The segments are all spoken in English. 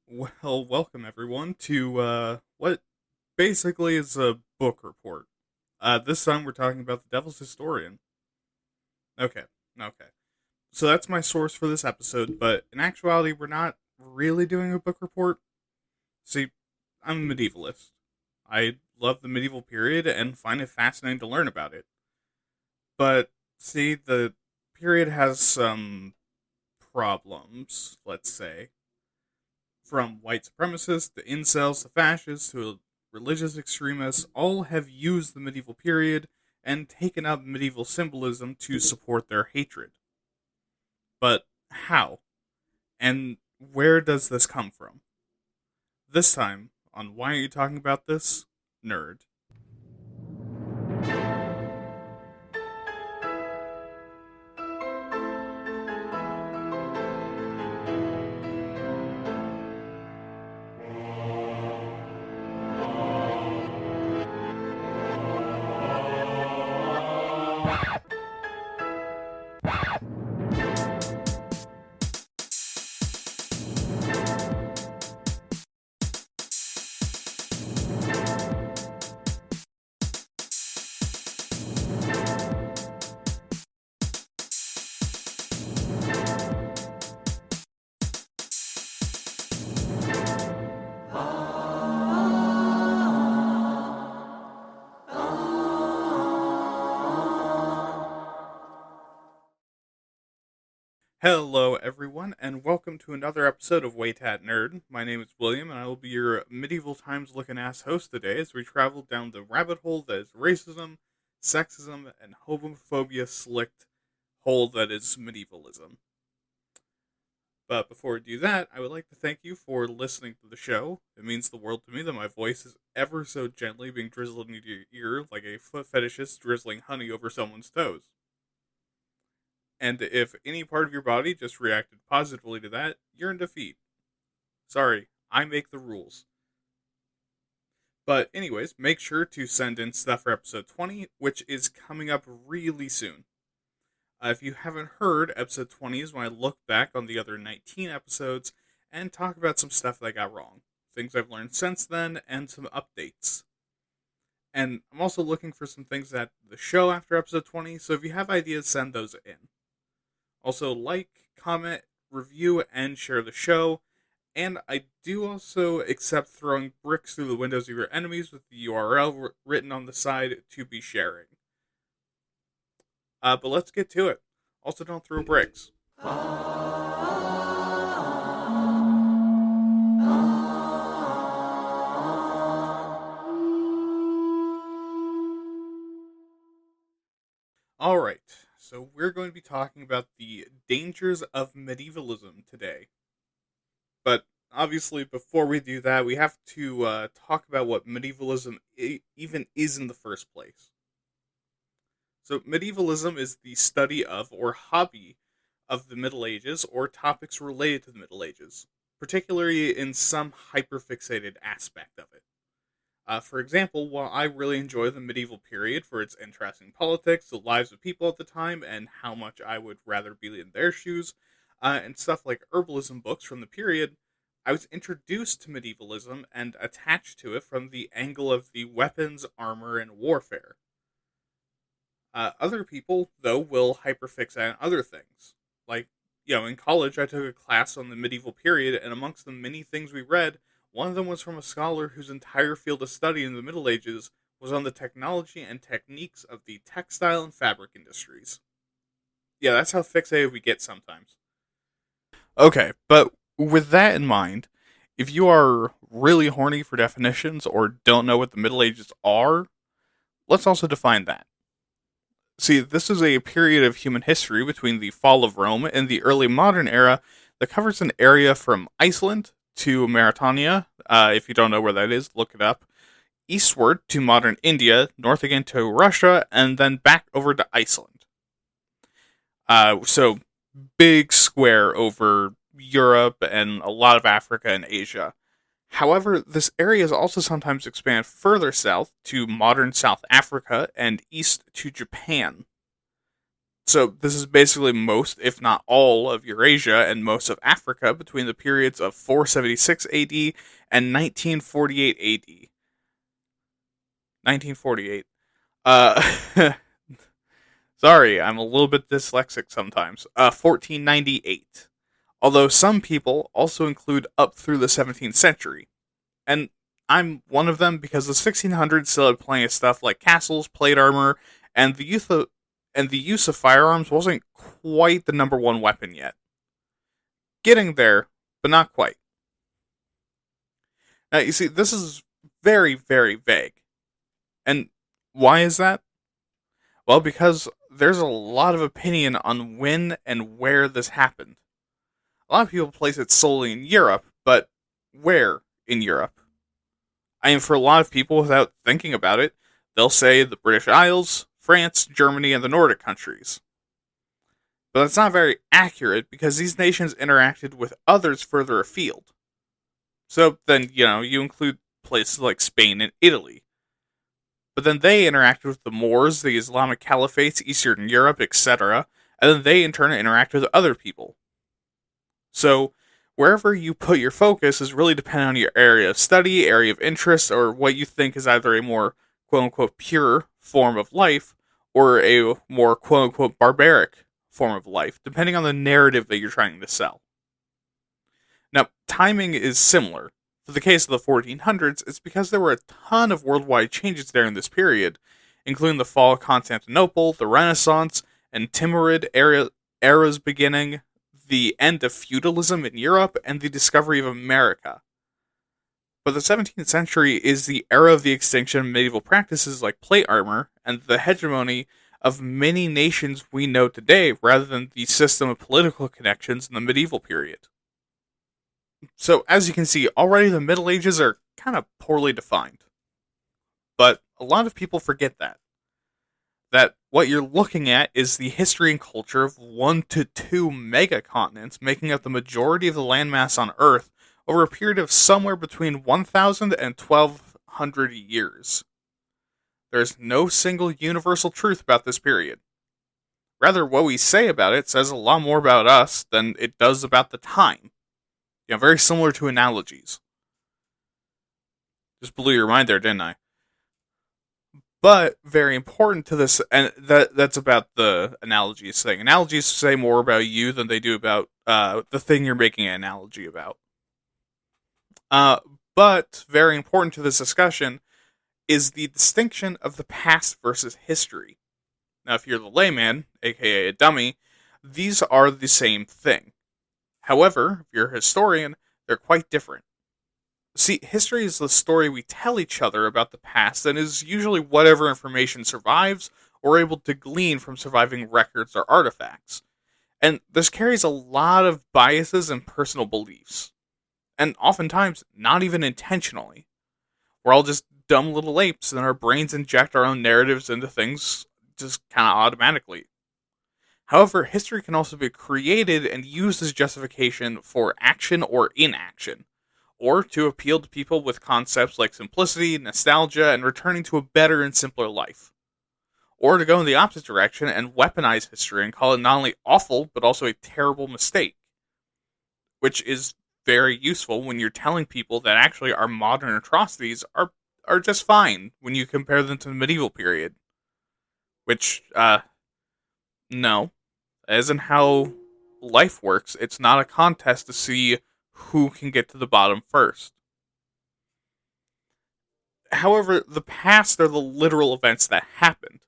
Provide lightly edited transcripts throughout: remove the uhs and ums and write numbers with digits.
Well, welcome everyone to what basically is a book report. This time we're talking about the Devil's Historian. Okay, okay. So that's my source for this episode, but in actuality, we're not really doing a book report. See, I'm a medievalist. I love the medieval period and find it fascinating to learn about it. But see, the period has some problems, let's say. From white supremacists to incels to fascists to religious extremists, all have used the medieval period and taken up medieval symbolism to support their hatred. But how? And where does this come from? This time, on Why Are You Talking About This? Nerd. Hello, everyone, and welcome to another episode of Waytat Nerd. My name is William, and I will be your medieval times looking ass host today as we travel down the rabbit hole that is racism, sexism, and homophobia slicked hole that is medievalism. But before we do that, I would like to thank you for listening to the show. It means the world to me that my voice is ever so gently being drizzled into your ear like a foot fetishist drizzling honey over someone's toes. And if any part of your body just reacted positively to that, you're in defeat. Sorry, I make the rules. But, anyways, make sure to send in stuff for episode 20, which is coming up really soon. If you haven't heard, episode 20 is when I look back on the other 19 episodes and talk about some stuff that I got wrong, things I've learned since then, and some updates. And I'm also looking for some things at the show after episode 20, so if you have ideas, send those in. Also, like, comment, review, and share the show. And I do also accept throwing bricks through the windows of your enemies with the URL written on the side to be sharing. But let's get to it. Also, don't throw bricks. Alright, so we're going to be talking about the dangers of medievalism today. But obviously, before we do that, we have to talk about what medievalism even is in the first place. So, medievalism is the study of or hobby of the Middle Ages or topics related to the Middle Ages, particularly in some hyperfixated aspect of it. For example, while I really enjoy the medieval period for its interesting politics, the lives of people at the time, and how much I would rather be in their shoes, and stuff like herbalism books from the period, I was introduced to medievalism and attached to it from the angle of the weapons, armor, and warfare. Other people, though, will hyperfixate on other things. Like, in college, I took a class on the medieval period, and amongst the many things we read, one of them was from a scholar whose entire field of study in the Middle Ages was on the technology and techniques of the textile and fabric industries. Yeah, that's how fixated we get sometimes. Okay, but with that in mind, if you are really horny for definitions or don't know what the Middle Ages are, let's also define that. See, this is a period of human history between the fall of Rome and the early modern era that covers an area from Iceland to Mauritania. If you don't know where that is, look it up. Eastward to modern India, north again to Russia, and then back over to Iceland. So, big square over Europe and a lot of Africa and Asia. However, this area is also sometimes expanded further south to modern South Africa and east to Japan. So this is basically most, if not all, of Eurasia and most of Africa between the periods of 476 AD and 1948 AD. 1948. Sorry, I'm a little bit dyslexic sometimes. 1498. Although some people also include up through the 17th century. And I'm one of them because the 1600s still had plenty of stuff like castles, plate armor, and the use of firearms wasn't quite the number one weapon yet. Getting there, but not quite. Now, you see, this is very, very vague. And why is that? Well, because there's a lot of opinion on when and where this happened. A lot of people place it solely in Europe, but where in Europe? I mean, for a lot of people, without thinking about it, they'll say the British Isles, France, Germany, and the Nordic countries. But that's not very accurate because these nations interacted with others further afield. So then, you include places like Spain and Italy. But then they interacted with the Moors, the Islamic Caliphates, Eastern Europe, etc., and then they in turn interact with other people. So, wherever you put your focus is really dependent on your area of study, area of interest, or what you think is either a more quote-unquote pure form of life, or a more quote-unquote barbaric form of life, depending on the narrative that you're trying to sell. Now, timing is similar. For the case of the 1400s, it's because there were a ton of worldwide changes there in this period, including the fall of Constantinople, the Renaissance, and Timurid eras beginning, the end of feudalism in Europe, and the discovery of America. But the 17th century is the era of the extinction of medieval practices like plate armor, and the hegemony of many nations we know today, rather than the system of political connections in the medieval period. So, as you can see, already the Middle Ages are kind of poorly defined. But a lot of people forget that. That what you're looking at is the history and culture of 1 to 2 megacontinents making up the majority of the landmass on Earth over a period of somewhere between 1,000 and 1,200 years. There is no single universal truth about this period. Rather, what we say about it says a lot more about us than it does about the time. Very similar to analogies. Just blew your mind there, didn't I? But very important to this, and that's about the analogies thing. Analogies say more about you than they do about the thing you're making an analogy about. But very important to this discussion is the distinction of the past versus history. Now, if you're the layman, aka a dummy, these are the same thing. However, if you're a historian, they're quite different. See, history is the story we tell each other about the past and is usually whatever information survives or able to glean from surviving records or artifacts. And this carries a lot of biases and personal beliefs. And oftentimes, not even intentionally. We're all just dumb little apes and our brains inject our own narratives into things just kind of automatically. However, history can also be created and used as justification for action or inaction, or to appeal to people with concepts like simplicity, nostalgia, and returning to a better and simpler life. Or to go in the opposite direction and weaponize history and call it not only awful, but also a terrible mistake. Which is very useful when you're telling people that actually our modern atrocities are just fine when you compare them to the medieval period. Which, no. That isn't how life works. It's not a contest to see who can get to the bottom first. However, the past are the literal events that happened.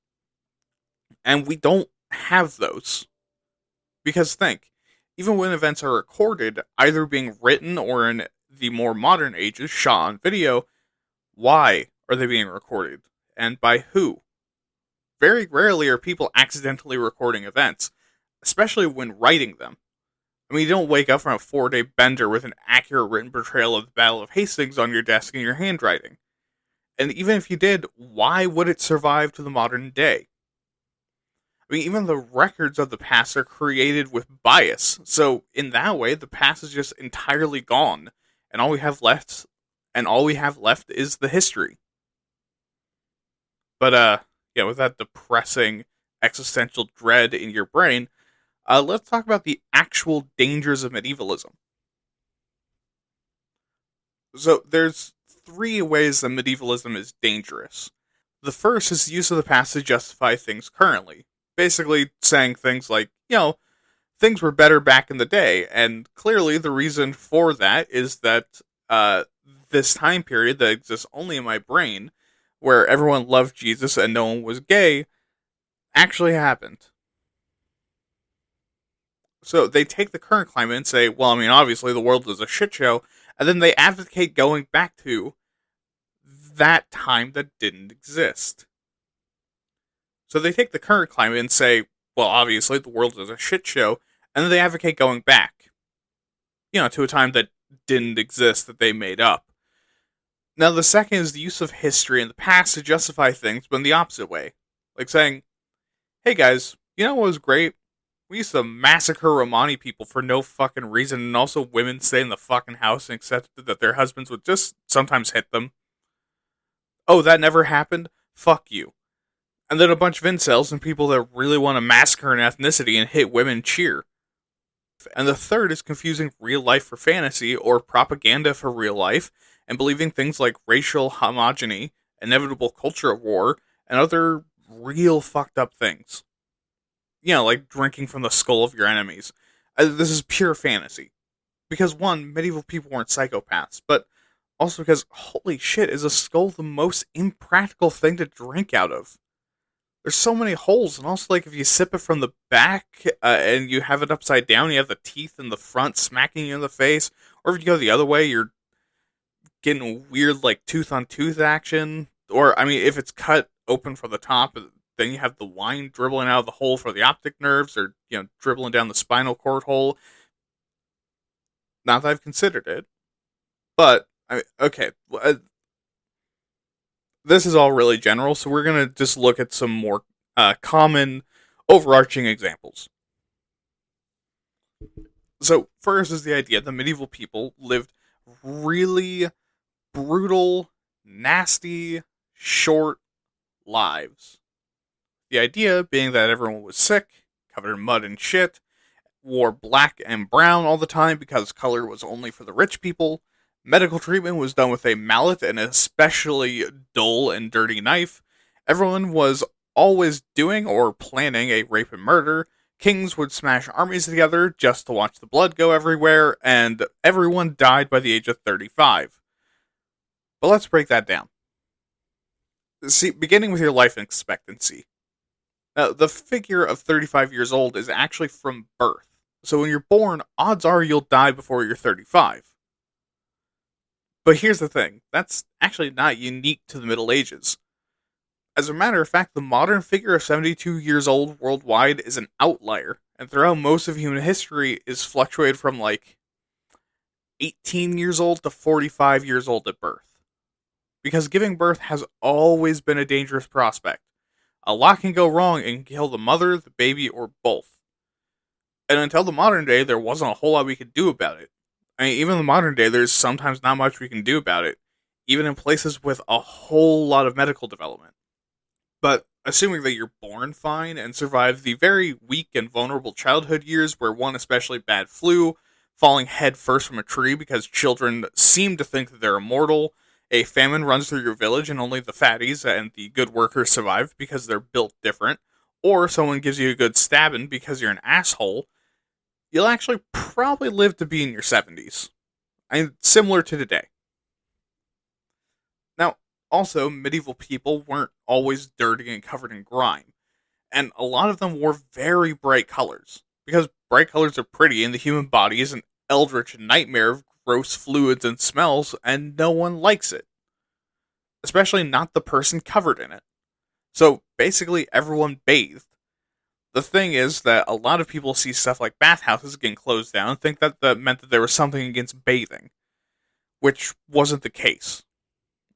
And we don't have those. Because think, even when events are recorded, either being written or in the more modern ages, shot on video, why are they being recorded? And by who? Very rarely are people accidentally recording events, especially when writing them. I mean, you don't wake up from a 4-day bender with an accurate written portrayal of the Battle of Hastings on your desk in your handwriting. And even if you did, why would it survive to the modern day? I mean, even the records of the past are created with bias, so in that way, the past is just entirely gone, and all we have left is the history. But, yeah, with that depressing existential dread in your brain, let's talk about the actual dangers of medievalism. So there's three ways that medievalism is dangerous. The first is the use of the past to justify things currently. Basically saying things like, things were better back in the day, and clearly the reason for that is that this time period that exists only in my brain, where everyone loved Jesus and no one was gay, actually happened. So they take the current climate and say, well, I mean, obviously the world is a shit show, and then they advocate going back to that time that didn't exist. So they take the current climate and say, well, obviously the world is a shit show, and then they advocate going back, to a time that didn't exist that they made up. Now, the second is the use of history and the past to justify things, but in the opposite way. Like saying, hey guys, you know what was great? We used to massacre Romani people for no fucking reason, and also women stay in the fucking house and accepted that their husbands would just sometimes hit them. Oh, that never happened? Fuck you. And then a bunch of incels and people that really want to massacre an ethnicity and hit women cheer. And the third is confusing real life for fantasy or propaganda for real life and believing things like racial homogeny, inevitable culture of war, and other real fucked up things. Like drinking from the skull of your enemies. This is pure fantasy. Because one, medieval people weren't psychopaths, but also because, holy shit, is a skull the most impractical thing to drink out of? There's so many holes, and also, like, if you sip it from the back, and you have it upside down, you have the teeth in the front smacking you in the face, or if you go the other way, you're getting weird, like, tooth-on-tooth action, or, I mean, if it's cut open from the top, then you have the wine dribbling out of the hole for the optic nerves, or, dribbling down the spinal cord hole. Not that I've considered it, but, okay, this is all really general, so we're going to just look at some more common, overarching examples. So, first is the idea that medieval people lived really brutal, nasty, short lives. The idea being that everyone was sick, covered in mud and shit, wore black and brown all the time because color was only for the rich people. Medical treatment was done with a mallet and an especially dull and dirty knife. Everyone was always doing or planning a rape and murder. Kings would smash armies together just to watch the blood go everywhere, and everyone died by the age of 35. But let's break that down. See, beginning with your life expectancy. Now, the figure of 35 years old is actually from birth. So when you're born, odds are you'll die before you're 35. But here's the thing, that's actually not unique to the Middle Ages. As a matter of fact, the modern figure of 72 years old worldwide is an outlier, and throughout most of human history is fluctuated from like 18 years old to 45 years old at birth. Because giving birth has always been a dangerous prospect. A lot can go wrong and kill the mother, the baby, or both. And until the modern day, there wasn't a whole lot we could do about it. I mean, even in the modern day, there's sometimes not much we can do about it, even in places with a whole lot of medical development. But assuming that you're born fine and survive the very weak and vulnerable childhood years where one especially bad flu, falling head first from a tree because children seem to think that they're immortal, a famine runs through your village and only the fatties and the good workers survive because they're built different, or someone gives you a good stabbing because you're an asshole, you'll actually probably live to be in your 70s. I mean, similar to today. Now, also, medieval people weren't always dirty and covered in grime, and a lot of them wore very bright colors, because bright colors are pretty and the human body is an eldritch nightmare of gross fluids and smells, and no one likes it. Especially not the person covered in it. So, basically, everyone bathed. The thing is that a lot of people see stuff like bathhouses getting closed down and think that that meant that there was something against bathing, which wasn't the case.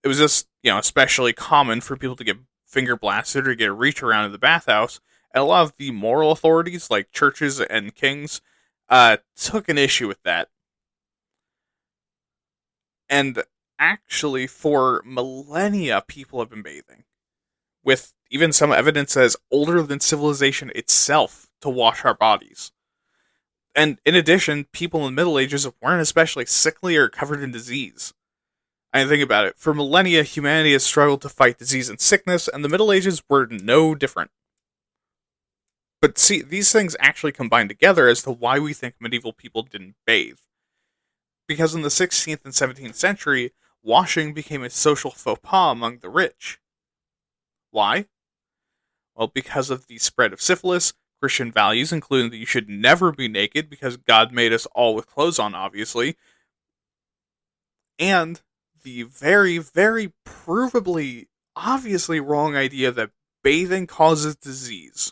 It was just, especially common for people to get finger blasted or get a reach around in the bathhouse, and a lot of the moral authorities, like churches and kings, took an issue with that. And actually, for millennia, people have been bathing. With, even some evidence that is older than civilization itself to wash our bodies. And in addition, people in the Middle Ages weren't especially sickly or covered in disease. I mean, think about it. For millennia, humanity has struggled to fight disease and sickness, and the Middle Ages were no different. But see, these things actually combine together as to why we think medieval people didn't bathe. Because in the 16th and 17th century, washing became a social faux pas among the rich. Why? Well, because of the spread of syphilis, Christian values, including that you should never be naked because God made us all with clothes on, obviously, and the very, very provably, obviously wrong idea that bathing causes disease.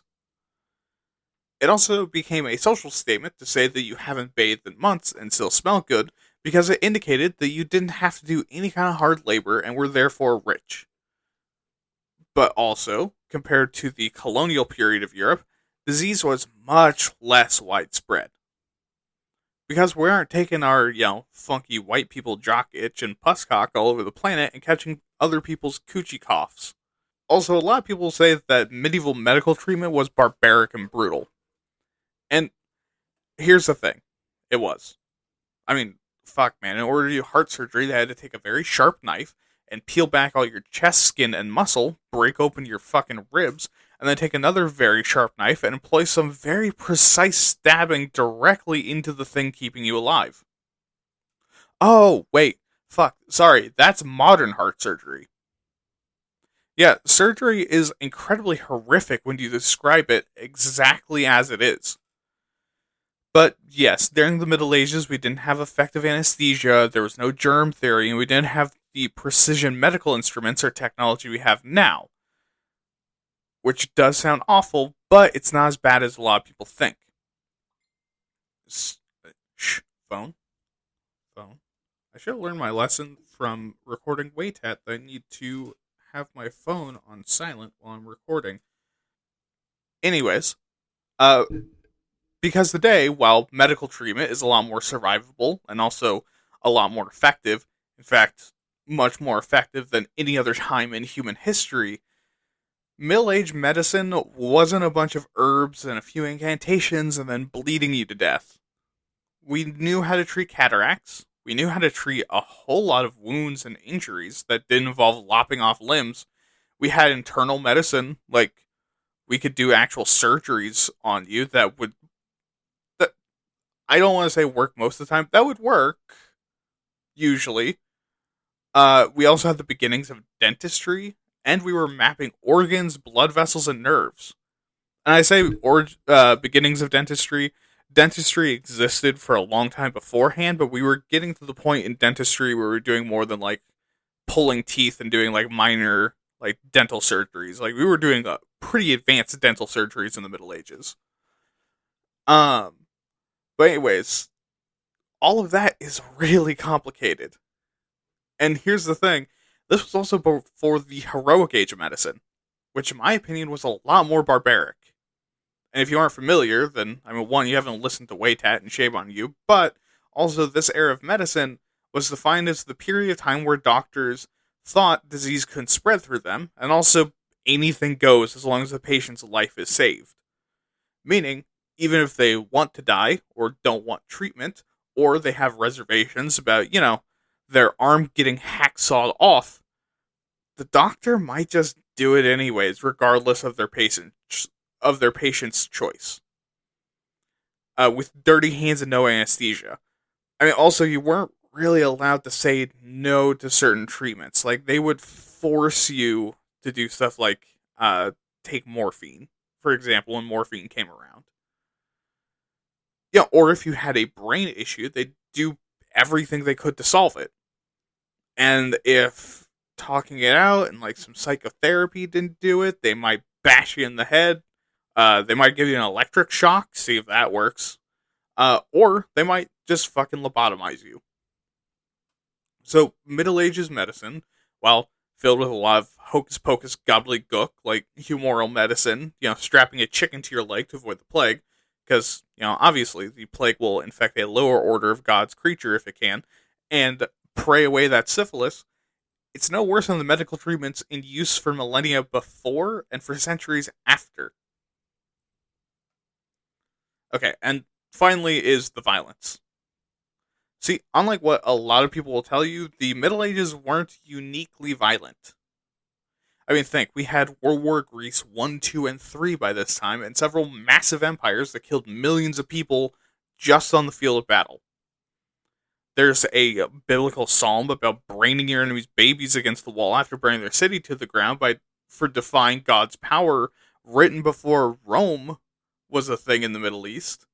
It also became a social statement to say that you haven't bathed in months and still smell good because it indicated that you didn't have to do any kind of hard labor and were therefore rich. But also, compared to the colonial period of Europe, disease was much less widespread. Because we aren't taking our, funky white people jock itch and pusscock all over the planet and catching other people's coochie coughs. Also, a lot of people say that medieval medical treatment was barbaric and brutal. And here's the thing. It was. I mean, fuck, man. In order to do heart surgery, they had to take a very sharp knife and peel back all your chest skin and muscle, break open your fucking ribs, and then take another very sharp knife and employ some very precise stabbing directly into the thing keeping you alive. Oh, wait. Fuck. Sorry, that's modern heart surgery. Yeah, surgery is incredibly horrific when you describe it exactly as it is. But yes, during the Middle Ages, we didn't have effective anesthesia, there was no germ theory, and we didn't have the precision medical instruments or technology we have now. Which does sound awful, but it's not as bad as a lot of people think. Shh, phone. I should have learned my lesson from recording Waytat that I need to have my phone on silent while I'm recording. Anyways, uh, because today, while medical treatment is a lot more survivable and also a lot more effective, in fact, much more effective than any other time in human history, Middle Age medicine wasn't a bunch of herbs and a few incantations and then bleeding you to death. We knew how to treat cataracts. We knew how to treat a whole lot of wounds and injuries that didn't involve lopping off limbs. We had internal medicine, like we could do actual surgeries on you that I don't want to say work most of the time. That would work usually. We also had the beginnings of dentistry, and we were mapping organs, blood vessels, and nerves. And I say beginnings of dentistry. Dentistry existed for a long time beforehand, but we were getting to the point in dentistry where we were doing more than like pulling teeth and doing like minor like dental surgeries. Like we were doing pretty advanced dental surgeries in the Middle Ages. Um, but anyways, all of that is really complicated. And here's the thing: this was also before the heroic age of medicine, which in my opinion was a lot more barbaric. And if you aren't familiar, then, I mean, one, you haven't listened to Waytat and shame on you, but also this era of medicine was defined as the period of time where doctors thought disease couldn't spread through them, and also anything goes as long as the patient's life is saved. Meaning, even if they want to die, or don't want treatment, or they have reservations about, their arm getting hacksawed off, the doctor might just do it anyways, regardless of their patient's choice. With dirty hands and no anesthesia. I mean, also, you weren't really allowed to say no to certain treatments. Like, they would force you to do stuff like take morphine, for example, when morphine came around. Yeah, or if you had a brain issue, they'd do everything they could to solve it. And if talking it out and like some psychotherapy didn't do it, they might bash you in the head. They might give you an electric shock, see if that works. Or they might just fucking lobotomize you. So, Middle Ages medicine, while filled with a lot of hocus pocus gobbledygook, like humoral medicine, strapping a chicken to your leg to avoid the plague, because, obviously the plague will infect a lower order of God's creature if it can, and pray away that syphilis, it's no worse than the medical treatments in use for millennia before and for centuries after. Okay, and finally is the violence. See, unlike what a lot of people will tell you, the Middle Ages weren't uniquely violent. I mean, think, we had World War Greece 1, 2, and 3 by this time, and several massive empires that killed millions of people just on the field of battle. There's a biblical psalm about braining your enemies' babies against the wall after burning their city to the ground for defying God's power, written before Rome was a thing in the Middle East.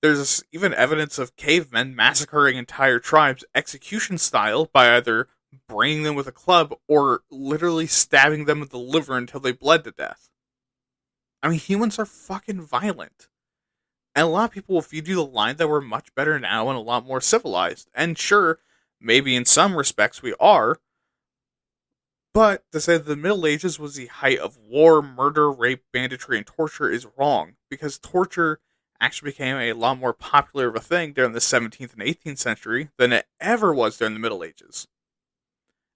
There's even evidence of cavemen massacring entire tribes execution style by either braining them with a club or literally stabbing them with the liver until they bled to death. I mean, humans are fucking violent. And a lot of people will feed you the line that we're much better now and a lot more civilized. And sure, maybe in some respects we are, but to say that the Middle Ages was the height of war, murder, rape, banditry, and torture is wrong, because torture actually became a lot more popular of a thing during the 17th and 18th century than it ever was during the Middle Ages.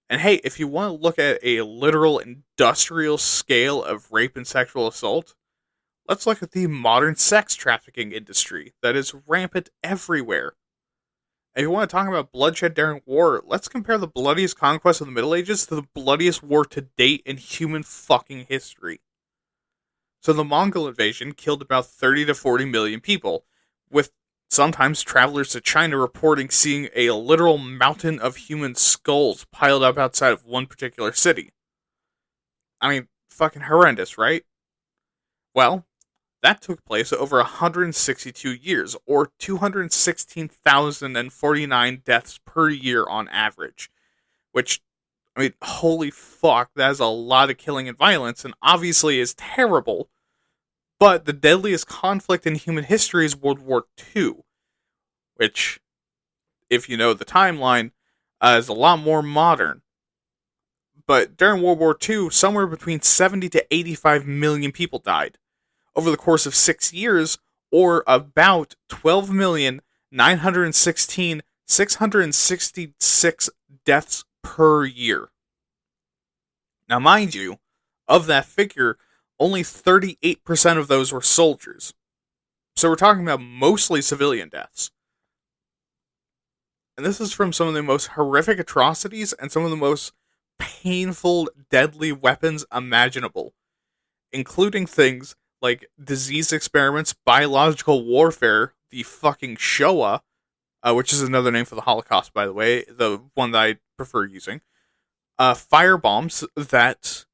And hey, if you want to look at a literal industrial scale of rape and sexual assault, let's look at the modern sex trafficking industry that is rampant everywhere. If you want to talk about bloodshed during war, let's compare the bloodiest conquest of the Middle Ages to the bloodiest war to date in human fucking history. So the Mongol invasion killed about 30 to 40 million people, with sometimes travelers to China reporting seeing a literal mountain of human skulls piled up outside of one particular city. I mean, fucking horrendous, right? Well, that took place over 162 years, or 216,049 deaths per year on average. Which, I mean, holy fuck, that is a lot of killing and violence, and obviously is terrible. But the deadliest conflict in human history is World War II, which, if you know the timeline, is a lot more modern. But during World War II, somewhere between 70 to 85 million people died over the course of 6 years, or about 12,916,666 deaths per year. Now, mind you, of that figure, only 38% of those were soldiers. So we're talking about mostly civilian deaths. And this is from some of the most horrific atrocities and some of the most painful, deadly weapons imaginable, including things like disease experiments, biological warfare, the fucking Shoah, which is another name for the Holocaust, by the way, the one that I prefer using, firebombs that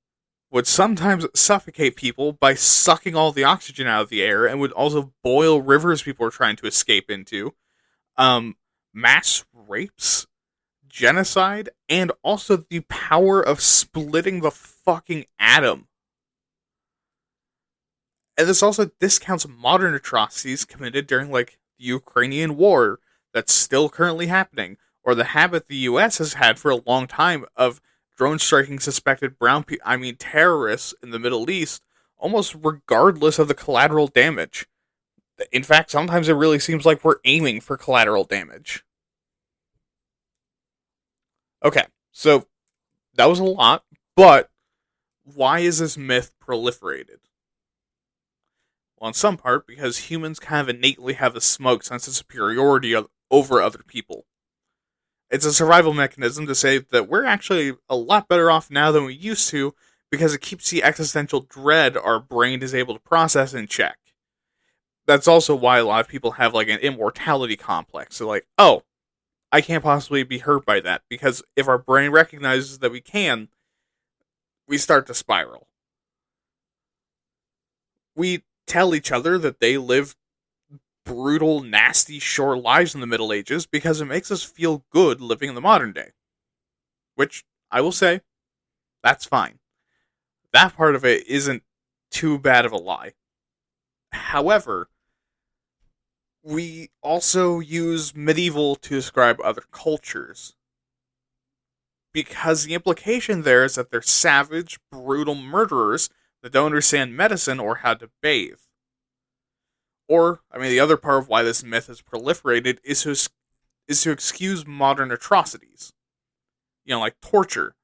would sometimes suffocate people by sucking all the oxygen out of the air and would also boil rivers people were trying to escape into, mass rapes, genocide, and also the power of splitting the fucking atom. And this also discounts modern atrocities committed during, like, the Ukrainian war that's still currently happening, or the habit the US has had for a long time of drone striking suspected terrorists in the Middle East, almost regardless of the collateral damage. In fact, sometimes it really seems like we're aiming for collateral damage. Okay, so that was a lot, but why is this myth proliferated? Well, in some part, because humans kind of innately have a smug sense of superiority over other people. It's a survival mechanism to say that we're actually a lot better off now than we used to, because it keeps the existential dread our brain is able to process in check. That's also why a lot of people have, like, an immortality complex. They're like, oh, I can't possibly be hurt by that, because if our brain recognizes that we can, we start to spiral. We tell each other that they live brutal, nasty, short lives in the Middle Ages because it makes us feel good living in the modern day. Which, I will say, that's fine. That part of it isn't too bad of a lie. However, we also use medieval to describe other cultures, because the implication there is that they're savage, brutal murderers that don't understand medicine or how to bathe. Or, I mean, the other part of why this myth has proliferated is to excuse modern atrocities. like torture.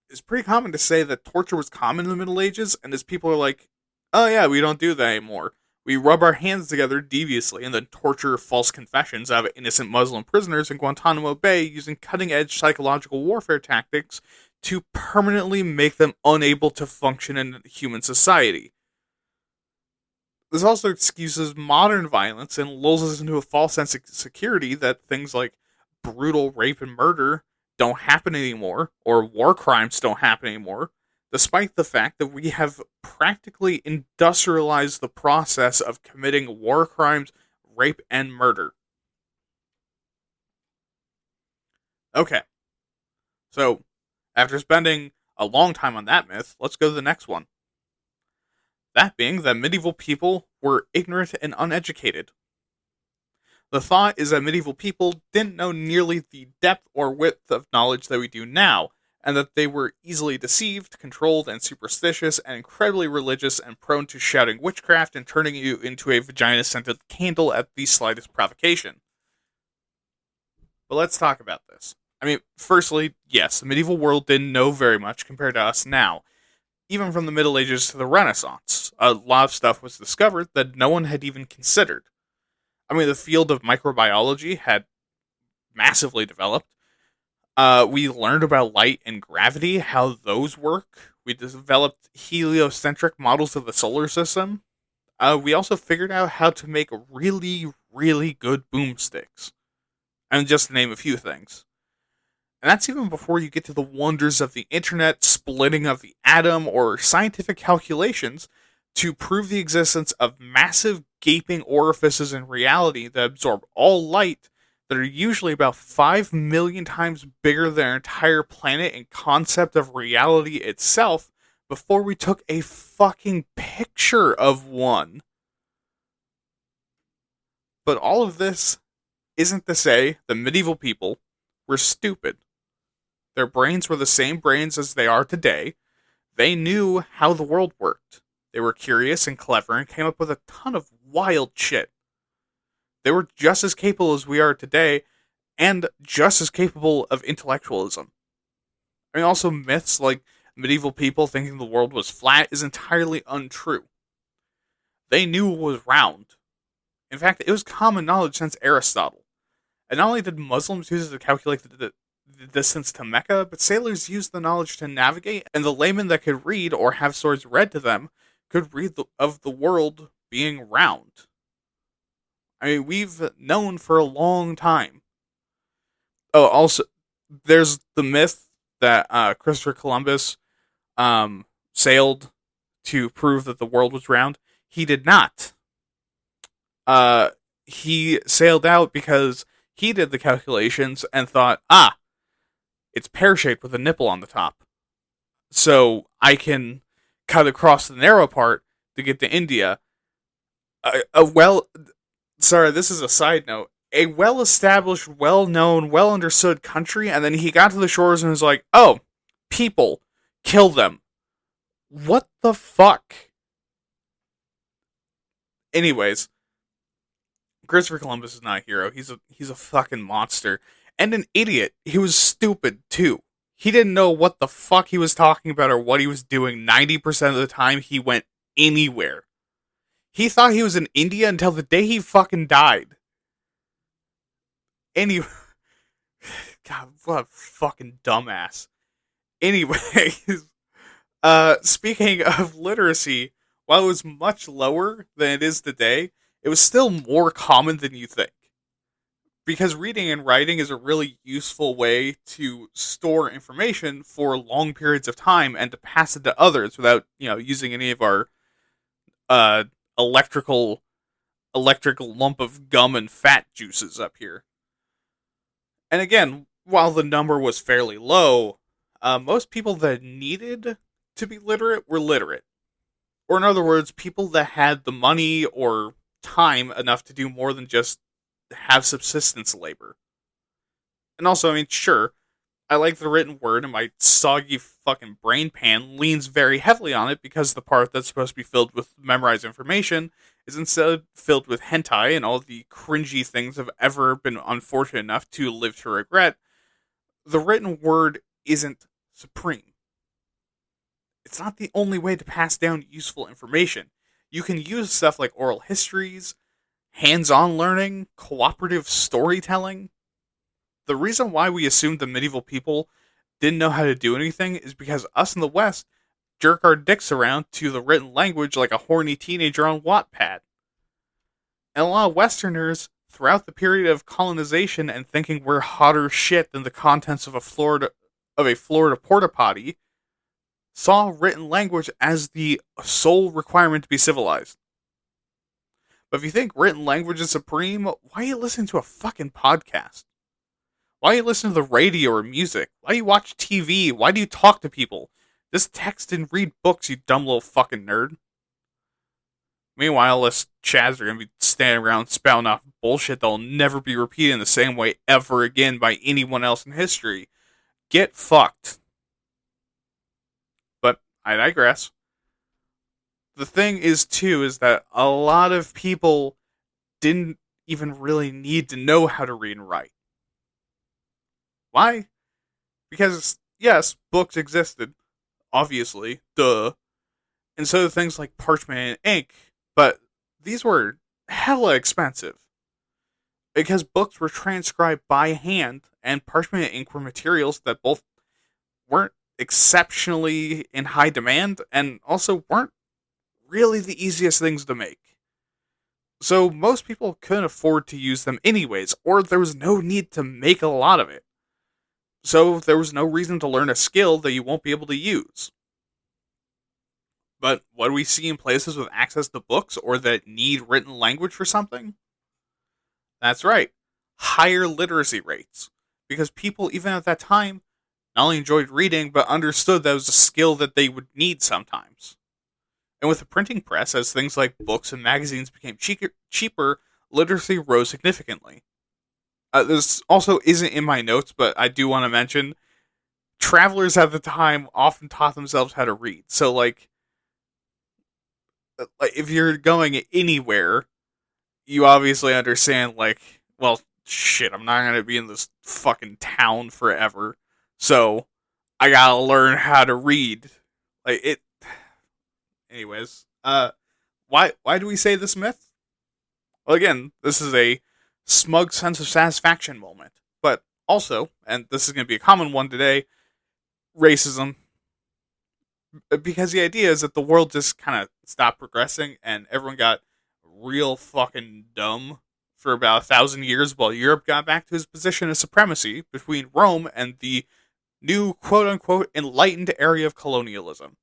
It's pretty common to say that torture was common in the Middle Ages, and as people are like, oh yeah, we don't do that anymore. We rub our hands together deviously and then torture false confessions out of innocent Muslim prisoners in Guantanamo Bay using cutting-edge psychological warfare tactics to permanently make them unable to function in human society. This also excuses modern violence and lulls us into a false sense of security that things like brutal rape and murder don't happen anymore, or war crimes don't happen anymore, despite the fact that we have practically industrialized the process of committing war crimes, rape, and murder. Okay, so after spending a long time on that myth, let's go to the next one. That being that medieval people were ignorant and uneducated. The thought is that medieval people didn't know nearly the depth or width of knowledge that we do now, and that they were easily deceived, controlled, and superstitious, and incredibly religious and prone to shouting witchcraft and turning you into a vagina-scented candle at the slightest provocation. But let's talk about this. I mean, firstly, yes, the medieval world didn't know very much compared to us now. Even from the Middle Ages to the Renaissance, a lot of stuff was discovered that no one had even considered. I mean, the field of microbiology had massively developed. We learned about light and gravity, how those work. We developed heliocentric models of the solar system. We also figured out how to make really, really good boomsticks. And just to name a few things. And that's even before you get to the wonders of the internet, splitting of the atom, or scientific calculations to prove the existence of massive gaping orifices in reality that absorb all light that are usually about 5 million times bigger than our entire planet and concept of reality itself before we took a fucking picture of one. But all of this isn't to say the medieval people were stupid. Their brains were the same brains as they are today. They knew how the world worked. They were curious and clever and came up with a ton of wild shit. They were just as capable as we are today, and just as capable of intellectualism. I mean, also myths like medieval people thinking the world was flat is entirely untrue. They knew it was round. In fact, it was common knowledge since Aristotle. And not only did Muslims use it to calculate the distance to Mecca, but sailors used the knowledge to navigate, and the laymen that could read or have swords read to them could read of the world being round. I mean, we've known for a long time. Oh, also, there's the myth that Christopher Columbus sailed to prove that the world was round. He did not. He sailed out because he did the calculations and thought, it's pear-shaped with a nipple on the top. So I can cut across the narrow part to get to India. Sorry, this is a side note. A well-established, well-known, well-understood country, and then he got to the shores and was like, oh, people, kill them. What the fuck? Anyways, Christopher Columbus is not a hero. He's a fucking monster. And an idiot. He was stupid, too. He didn't know what the fuck he was talking about or what he was doing 90% of the time he went anywhere. He thought he was in India until the day he fucking died. Anyway, God, what a fucking dumbass. Anyways, speaking of literacy, while it was much lower than it is today, it was still more common than you think. Because reading and writing is a really useful way to store information for long periods of time and to pass it to others without, using any of our electrical lump of gum and fat juices up here. And again, while the number was fairly low, most people that needed to be literate were literate. Or in other words, people that had the money or time enough to do more than just have subsistence labor. And also, I mean, sure, I like the written word, and my soggy fucking brain pan leans very heavily on it because the part that's supposed to be filled with memorized information is instead filled with hentai and all the cringy things I've ever been unfortunate enough to live to regret. The written word isn't supreme. It's not the only way to pass down useful information. You can use stuff like oral histories, hands-on learning, cooperative storytelling. The reason why we assumed the medieval people didn't know how to do anything is because us in the West jerk our dicks around to the written language like a horny teenager on Wattpad. And a lot of Westerners, throughout the period of colonization and thinking we're hotter shit than the contents of a Florida porta potty, saw written language as the sole requirement to be civilized. But if you think written language is supreme, why are you listening to a fucking podcast? Why do you listen to the radio or music? Why do you watch TV? Why do you talk to people? Just text and read books, you dumb little fucking nerd. Meanwhile, us chads are going to be standing around spouting off bullshit that'll never be repeated in the same way ever again by anyone else in history. Get fucked. But I digress. The thing is, too, is that a lot of people didn't even really need to know how to read and write. Why? Because, yes, books existed. Obviously. Duh. And so things like parchment and ink. But these were hella expensive. Because books were transcribed by hand, and parchment and ink were materials that both weren't exceptionally in high demand, and also weren't really the easiest things to make. So most people couldn't afford to use them anyways, or there was no need to make a lot of it. So there was no reason to learn a skill that you won't be able to use. But what do we see in places with access to books or that need written language for something? That's right, higher literacy rates. Because people, even at that time, not only enjoyed reading, but understood that it was a skill that they would need sometimes. And with the printing press, as things like books and magazines became cheaper, literacy rose significantly. This also isn't in my notes, but I do want to mention, travelers at the time often taught themselves how to read. So, like if you're going anywhere, you obviously understand, like, well, shit, I'm not going to be in this fucking town forever, so I gotta learn how to read. Like, it... Anyways, why do we say this myth? Well, again, this is a smug sense of satisfaction moment. But also, and this is going to be a common one today, racism. Because the idea is that the world just kind of stopped progressing and everyone got real fucking dumb for about 1,000 years while Europe got back to its position of supremacy between Rome and the new quote-unquote enlightened area of colonialism.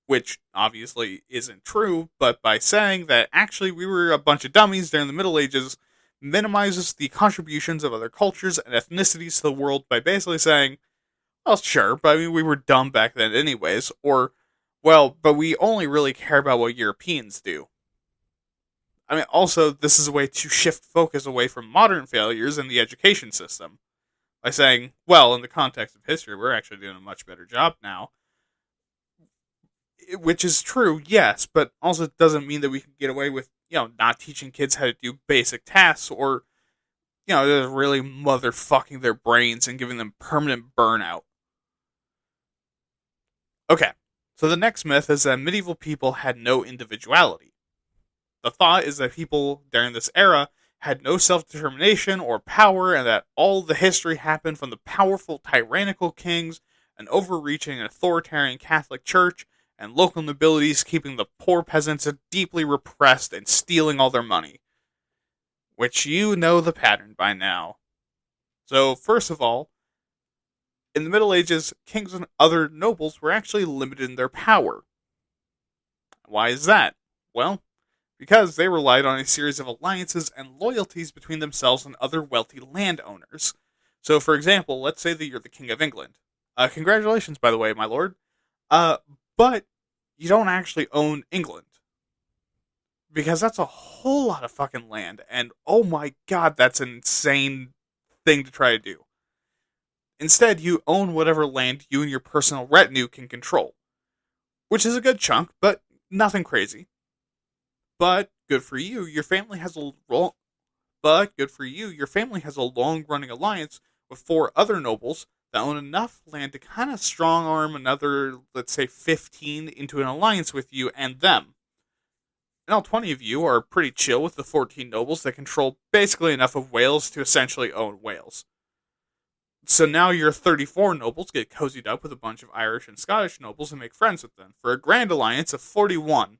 Which obviously isn't true, but by saying that actually we were a bunch of dummies during the Middle Ages minimizes the contributions of other cultures and ethnicities to the world by basically saying, well, sure, but I mean, we were dumb back then anyways, or, well, but we only really care about what Europeans do. I mean, also, this is a way to shift focus away from modern failures in the education system by saying, well, in the context of history, we're actually doing a much better job now. Which is true, yes, but also doesn't mean that we can get away with, not teaching kids how to do basic tasks or, just really motherfucking their brains and giving them permanent burnout. Okay, so the next myth is that medieval people had no individuality. The thought is that people during this era had no self-determination or power, and that all the history happened from the powerful tyrannical kings, an overreaching and authoritarian Catholic Church, and local nobilities keeping the poor peasants deeply repressed and stealing all their money. Which you know the pattern by now. So, first of all, in the Middle Ages, kings and other nobles were actually limited in their power. Why is that? Well, because they relied on a series of alliances and loyalties between themselves and other wealthy landowners. So, for example, let's say that you're the King of England. Congratulations, by the way, my lord. But you don't actually own England. Because that's a whole lot of fucking land, and oh my god, that's an insane thing to try to do. Instead, you own whatever land you and your personal retinue can control. Which is a good chunk, but nothing crazy. But good for you, your family has a long-running alliance before other nobles that own enough land to kind of strong arm another, let's say, 15 into an alliance with you and them. And all 20 of you are pretty chill with the 14 nobles that control basically enough of Wales to essentially own Wales. So now your 34 nobles get cozied up with a bunch of Irish and Scottish nobles and make friends with them for a grand alliance of 41.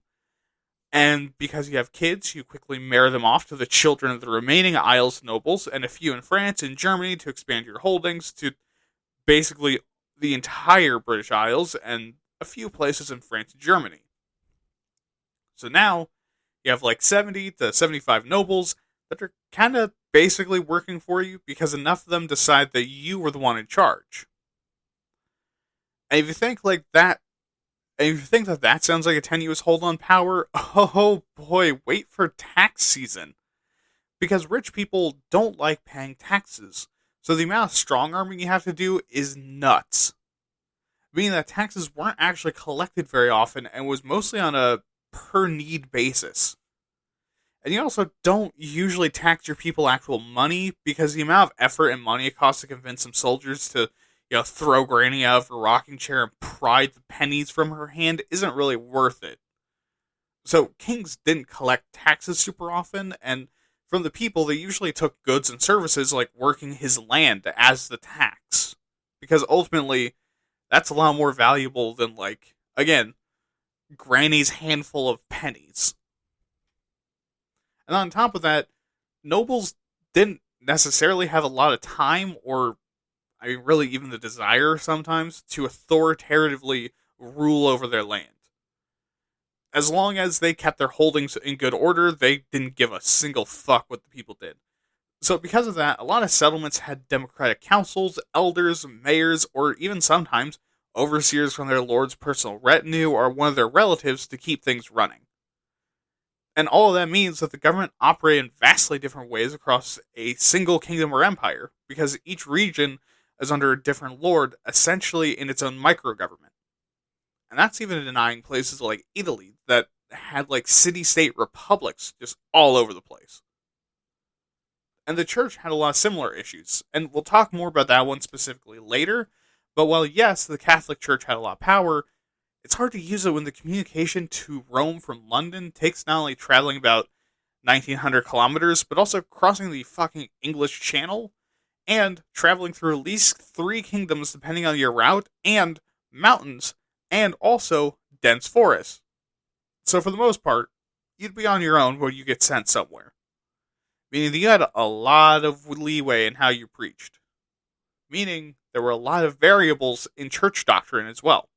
And because you have kids, you quickly marry them off to the children of the remaining Isles nobles and a few in France and Germany to expand your holdings to basically the entire British Isles and a few places in France and Germany. So now you have like 70 to 75 nobles that are kind of basically working for you because enough of them decide that you were the one in charge. And if you think like that, and if you think that that sounds like a tenuous hold on power, oh boy, wait for tax season. Because rich people don't like paying taxes, so the amount of strong arming you have to do is nuts. Meaning that taxes weren't actually collected very often and was mostly on a per need basis. And you also don't usually tax your people actual money because the amount of effort and money it costs to convince some soldiers to, throw Granny out of her rocking chair and pry the pennies from her hand isn't really worth it. So kings didn't collect taxes super often, and from the people they usually took goods and services like working his land as the tax. Because ultimately, that's a lot more valuable than, like, again, Granny's handful of pennies. And on top of that, nobles didn't necessarily have a lot of time or, really even the desire sometimes to authoritatively rule over their land. As long as they kept their holdings in good order, they didn't give a single fuck what the people did. So because of that, a lot of settlements had democratic councils, elders, mayors, or even sometimes overseers from their lord's personal retinue or one of their relatives to keep things running. And all of that means that the government operated in vastly different ways across a single kingdom or empire, because each region is under a different lord, essentially in its own micro-government. And that's even denying places like Italy that had like city-state republics just all over the place. And the church had a lot of similar issues, and we'll talk more about that one specifically later, but while yes, the Catholic Church had a lot of power, it's hard to use it when the communication to Rome from London takes not only traveling about 1,900 kilometers, but also crossing the fucking English Channel, and traveling through at least 3 kingdoms depending on your route, and mountains, and also dense forests. So for the most part, you'd be on your own when you get sent somewhere. Meaning that you had a lot of leeway in how you preached. Meaning there were a lot of variables in church doctrine as well.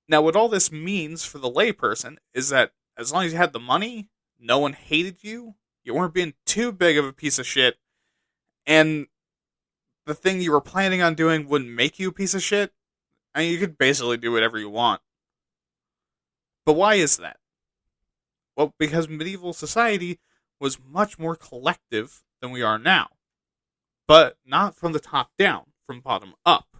Now, what all this means for the layperson is that as long as you had the money, no one hated you, you weren't being too big of a piece of shit, and the thing you were planning on doing wouldn't make you a piece of shit, and you could basically do whatever you want. But why is that? Well, because medieval society was much more collective than we are now. But not from the top down, from bottom up.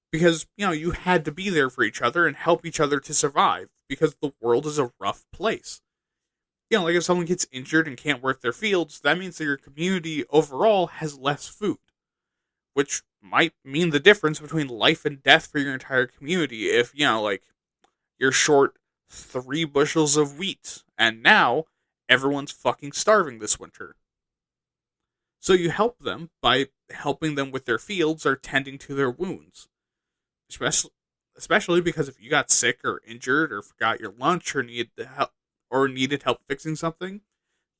Because, you had to be there for each other and help each other to survive, because the world is a rough place. Like if someone gets injured and can't work their fields, that means that your community overall has less food. Which might mean the difference between life and death for your entire community if, you're short 3 bushels of wheat, and now everyone's fucking starving this winter. So you help them by helping them with their fields or tending to their wounds. Especially because if you got sick or injured or forgot your lunch or needed help fixing something,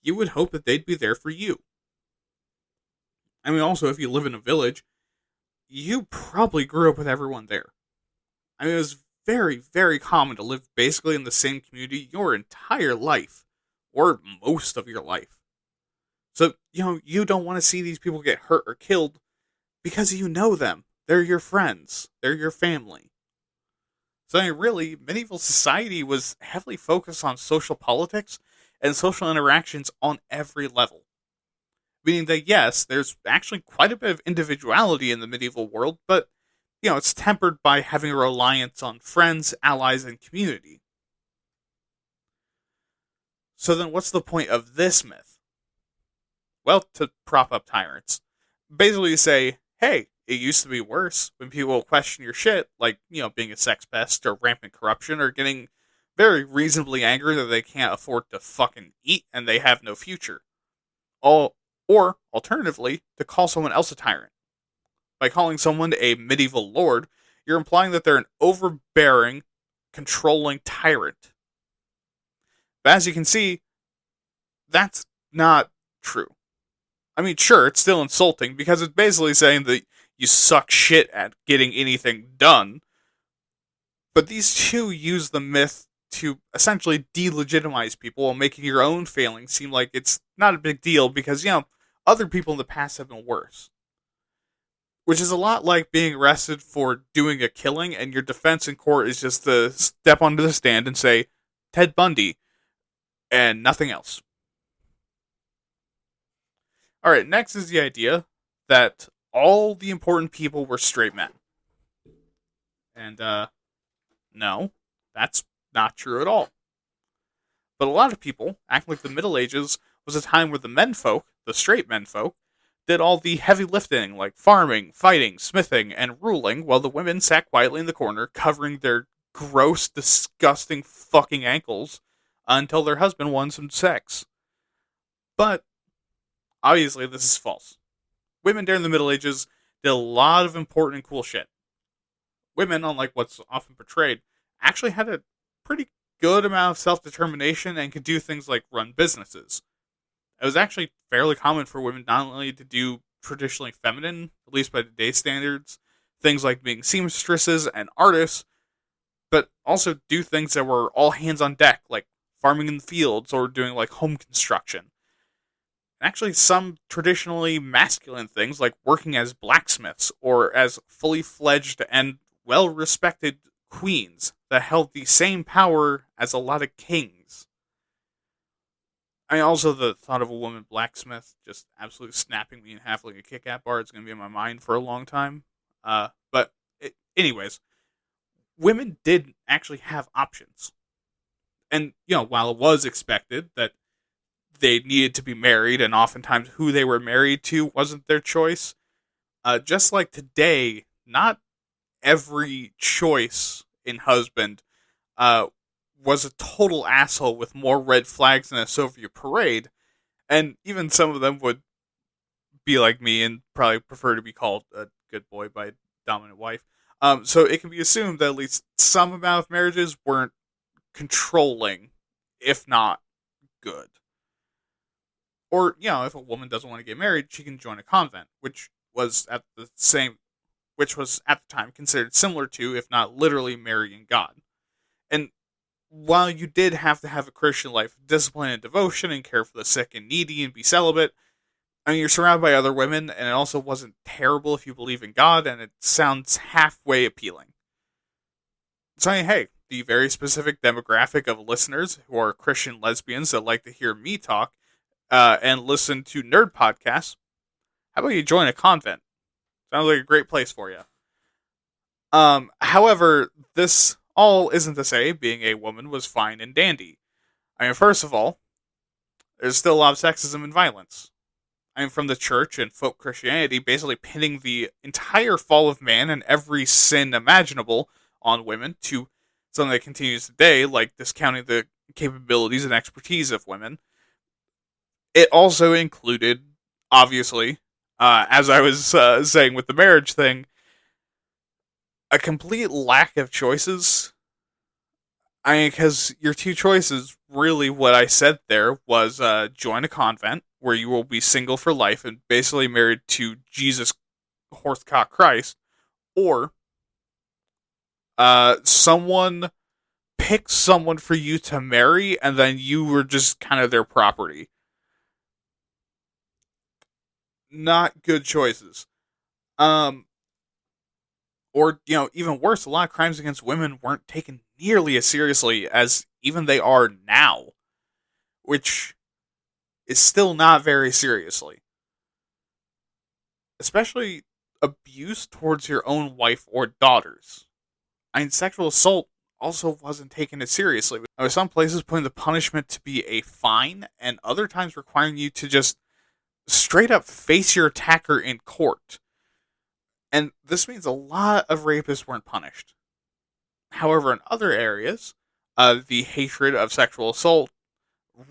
you would hope that they'd be there for you. I mean, also, if you live in a village, you probably grew up with everyone there. I mean, it was very, very common to live basically in the same community your entire life, or most of your life. So, you don't want to see these people get hurt or killed because you know them. They're your friends. They're your family. So, really, medieval society was heavily focused on social politics and social interactions on every level. Meaning that, yes, there's actually quite a bit of individuality in the medieval world, but, it's tempered by having a reliance on friends, allies, and community. So then what's the point of this myth? Well, to prop up tyrants. basically say, hey, it used to be worse when people question your shit, like, being a sex pest or rampant corruption or getting very reasonably angry that they can't afford to fucking eat and they have no future. All, or, alternatively, to call someone else a tyrant. By calling someone a medieval lord, you're implying that they're an overbearing, controlling tyrant. But as you can see, that's not true. I mean, sure, it's still insulting because it's basically saying that you suck shit at getting anything done. But these two use the myth to essentially delegitimize people while making your own failings seem like it's not a big deal because, other people in the past have been worse. Which is a lot like being arrested for doing a killing and your defense in court is just to step onto the stand and say, Ted Bundy, and nothing else. Alright, next is the idea that all the important people were straight men. And, no, that's not true at all. But a lot of people act like the Middle Ages was a time where the menfolk, the straight menfolk, did all the heavy lifting like farming, fighting, smithing, and ruling, while the women sat quietly in the corner covering their gross, disgusting fucking ankles until their husband won some sex. But obviously, this is false. Women during the Middle Ages did a lot of important and cool shit. Women, unlike what's often portrayed, actually had a pretty good amount of self-determination and could do things like run businesses. It was actually fairly common for women not only to do traditionally feminine, at least by today's standards, things like being seamstresses and artists, but also do things that were all hands on deck, like farming in the fields or doing like home construction. And actually, some traditionally masculine things like working as blacksmiths or as fully fledged and well respected queens that held the same power as a lot of kings. I mean, also the thought of a woman blacksmith just absolutely snapping me in half like a Kit Kat bar is going to be in my mind for a long time. Anyways, women did actually have options. And, while it was expected that they needed to be married and oftentimes who they were married to wasn't their choice, just like today, not every choice in husband was a total asshole with more red flags than a Soviet parade, and even some of them would be like me and probably prefer to be called a good boy by a dominant wife. So it can be assumed that at least some amount of marriages weren't controlling, if not good. Or, if a woman doesn't want to get married, she can join a convent, which was at the time considered similar to, if not literally, marrying God. And while you did have to have a Christian life of discipline and devotion and care for the sick and needy and be celibate, I mean, you're surrounded by other women, and it also wasn't terrible if you believe in God, and it sounds halfway appealing. So, hey, the very specific demographic of listeners who are Christian lesbians that like to hear me talk and listen to nerd podcasts, how about you join a convent? Sounds like a great place for you. However, this all isn't to say being a woman was fine and dandy. I mean, first of all, there's still a lot of sexism and violence. I mean, from the church and folk Christianity basically pinning the entire fall of man and every sin imaginable on women to something that continues today, like discounting the capabilities and expertise of women. It also included, obviously, as I was saying with the marriage thing, a complete lack of choices. I mean, because your two choices, really what I said there was join a convent, where you will be single for life and basically married to Jesus Horsecock Christ, or someone picks someone for you to marry, and then you were just kind of their property. Not good choices. Or, even worse, a lot of crimes against women weren't taken nearly as seriously as even they are now, which is still not very seriously. Especially abuse towards your own wife or daughters. I mean, sexual assault also wasn't taken as seriously. With some places putting the punishment to be a fine, and other times requiring you to just straight up face your attacker in court. And this means a lot of rapists weren't punished. However, in other areas, the hatred of sexual assault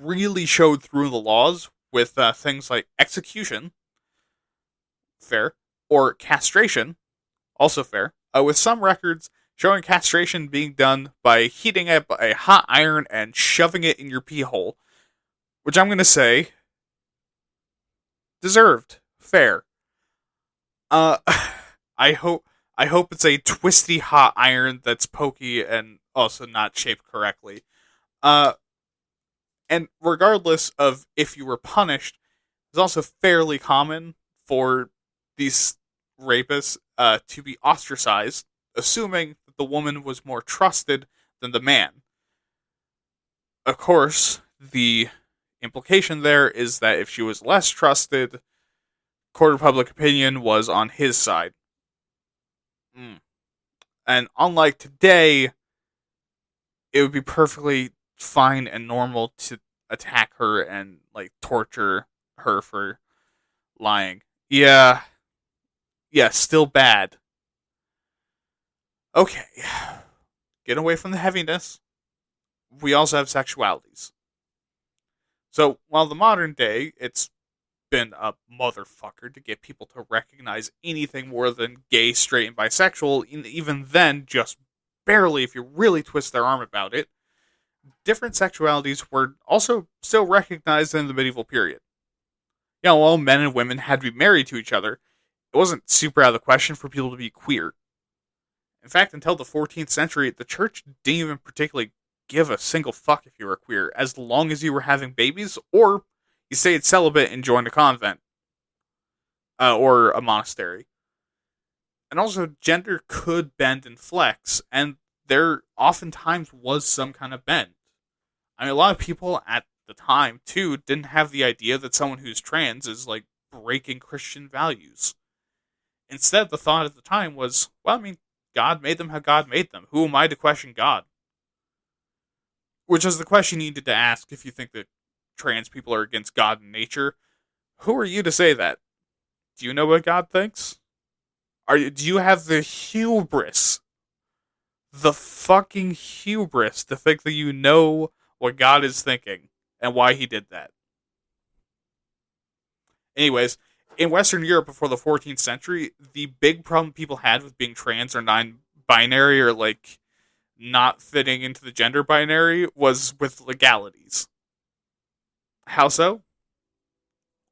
really showed through the laws with things like execution, fair, or castration, also fair, with some records showing castration being done by heating up a hot iron and shoving it in your pee hole, which I'm going to say, deserved, fair. Uh, I hope it's a twisty hot iron that's pokey and also not shaped correctly. Uh, and regardless of if you were punished, it's also fairly common for these rapists to be ostracized, assuming that the woman was more trusted than the man. Of course, the implication there is that if she was less trusted, court of public opinion was on his side. And unlike today, it would be perfectly fine and normal to attack her and like torture her for lying. Yeah, still bad. Okay, get away from the heaviness. We also have sexualities. So while the modern day, it's been a motherfucker to get people to recognize anything more than gay, straight, and bisexual, even then, just barely if you really twist their arm about it, different sexualities were also still recognized in the medieval period. You know, while men and women had to be married to each other, it wasn't super out of the question for people to be queer. In fact, until the 14th century, the church didn't even particularly give a single fuck if you were queer, as long as you were having babies, or you stayed celibate and joined a convent. Or a monastery. And also, gender could bend and flex, and there oftentimes was some kind of bend. I mean, a lot of people at the time, too, didn't have the idea that someone who's trans is, like, breaking Christian values. Instead, the thought at the time was, well, I mean, God made them how God made them. Who am I to question God? Which is the question you needed to ask if you think that trans people are against God and nature. Who are you to say that? Do you know what God thinks? Do you have the hubris, the fucking hubris to think that you know what God is thinking and why he did that? Anyways, in Western Europe before the 14th century, the big problem people had with being trans or non-binary or like not fitting into the gender binary was with legalities. How so?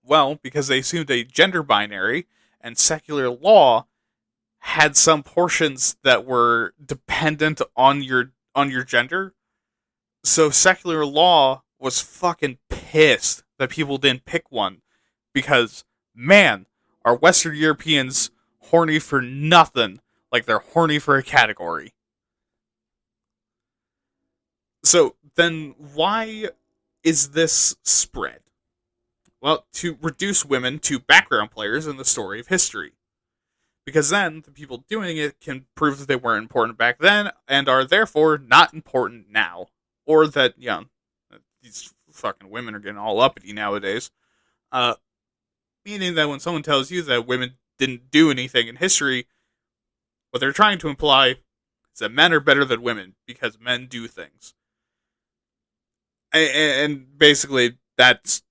Well, because they assumed a gender binary and secular law had some portions that were dependent on your gender. So secular law was fucking pissed that people didn't pick one because, man, are Western Europeans horny for nothing like they're horny for a category. So then why is this spread? Well, to reduce women to background players in the story of history. Because then the people doing it can prove that they weren't important back then and are therefore not important now. Or that, you know, these fucking women are getting all uppity nowadays. Meaning that when someone tells you that women didn't do anything in history, what they're trying to imply is that men are better than women because men do things. And basically, that's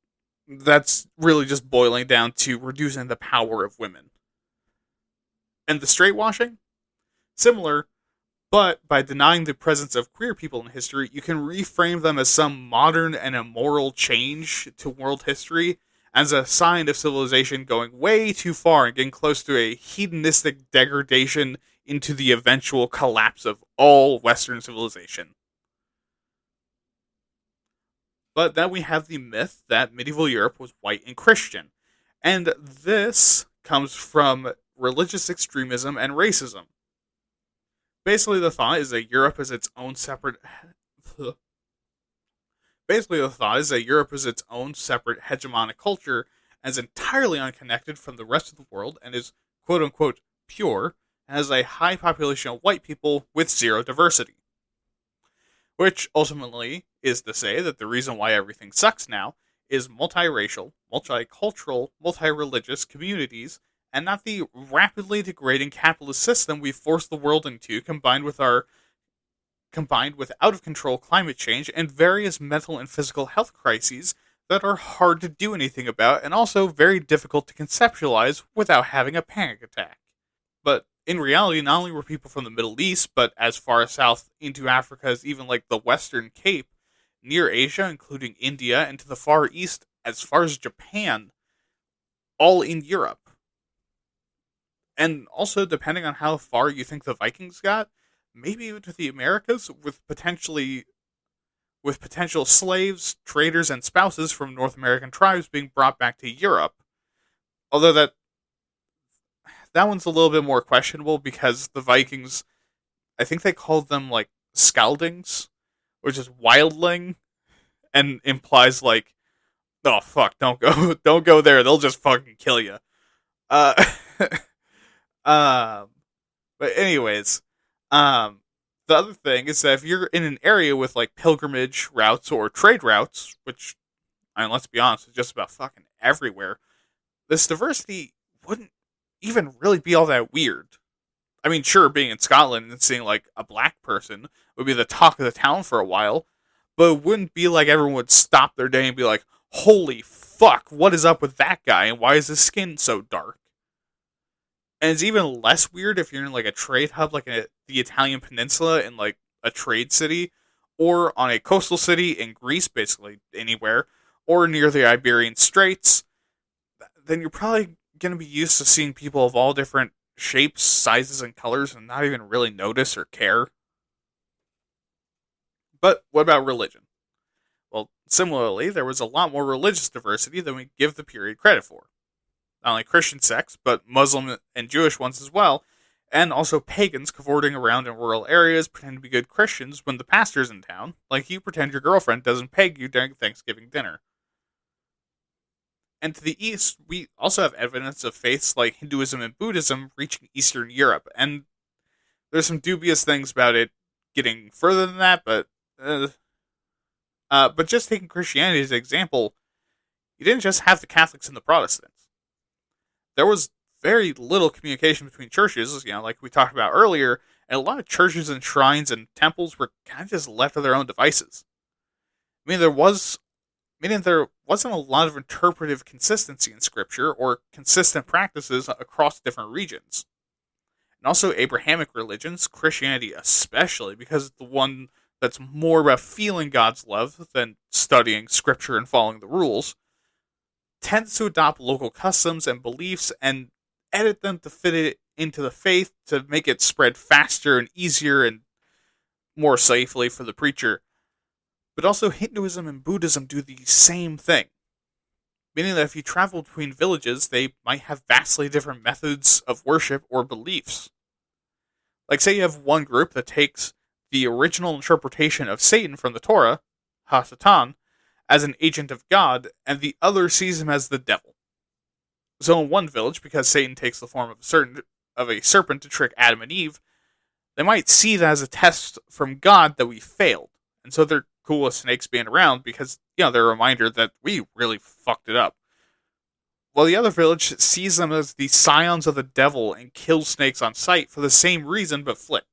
really just boiling down to reducing the power of women. And the straight washing? Similar, but by denying the presence of queer people in history, you can reframe them as some modern and immoral change to world history as a sign of civilization going way too far and getting close to a hedonistic degradation into the eventual collapse of all Western civilization. But then we have the myth that medieval Europe was white and Christian. And this comes from religious extremism and racism. Basically, the thought is that Europe is its own separate. Basically, the thought is that Europe is its own separate hegemonic culture and is entirely unconnected from the rest of the world and is quote unquote pure and has a high population of white people with zero diversity. Which ultimately is to say that the reason why everything sucks now is multiracial, multicultural, multi-religious communities, and not the rapidly degrading capitalist system we've forced the world into, combined with out of control climate change and various mental and physical health crises that are hard to do anything about and also very difficult to conceptualize without having a panic attack. But in reality, not only were people from the Middle East, but as far south into Africa as even like the Western Cape, near Asia, including India, and to the Far East as far as Japan, all in Europe. And also, depending on how far you think the Vikings got, maybe even to the Americas, with potential slaves, traders, and spouses from North American tribes being brought back to Europe. Although that one's a little bit more questionable because the Vikings, I think they called them like Scaldings, which is wildling, and implies like, oh fuck, don't go, don't go there. They'll just fucking kill you. Uh, um, but anyways, the other thing is that if you're in an area with like pilgrimage routes or trade routes, which, I mean, let's be honest, is just about fucking everywhere, this diversity wouldn't even really be all that weird. I mean, sure, being in Scotland and seeing like a black person would be the talk of the town for a while, but it wouldn't be like everyone would stop their day and be like, holy fuck, what is up with that guy and why is his skin so dark? And it's even less weird if you're in like a trade hub, like the Italian peninsula in like a trade city, or on a coastal city in Greece, basically anywhere, or near the Iberian Straits. Then you're probably going to be used to seeing people of all different shapes, sizes, and colors and not even really notice or care. But what about religion? Well, similarly, there was a lot more religious diversity than we give the period credit for. Not only Christian sects, but Muslim and Jewish ones as well, and also pagans cavorting around in rural areas pretending to be good Christians when the pastor's in town, like you pretend your girlfriend doesn't peg you during Thanksgiving dinner. And to the east, we also have evidence of faiths like Hinduism and Buddhism reaching Eastern Europe, and there's some dubious things about it getting further than that, but just taking Christianity as an example, you didn't just have the Catholics and the Protestants. There was very little communication between churches, like we talked about earlier, and a lot of churches and shrines and temples were kind of just left to their own devices. Meaning there wasn't a lot of interpretive consistency in scripture or consistent practices across different regions. And also Abrahamic religions, Christianity especially, because it's the one that's more about feeling God's love than studying scripture and following the rules, tends to adopt local customs and beliefs and edit them to fit it into the faith to make it spread faster and easier and more safely for the preacher. But also Hinduism and Buddhism do the same thing. Meaning that if you travel between villages, they might have vastly different methods of worship or beliefs. Like say you have one group that takes the original interpretation of Satan from the Torah, Ha-Satan, as an agent of God, and the other sees him as the devil. So in one village, because Satan takes the form of a serpent to trick Adam and Eve, they might see that as a test from God that we failed. And so they're cool with snakes being around because, they're a reminder that we really fucked it up. While the other village sees them as the scions of the devil and kills snakes on sight for the same reason but flipped.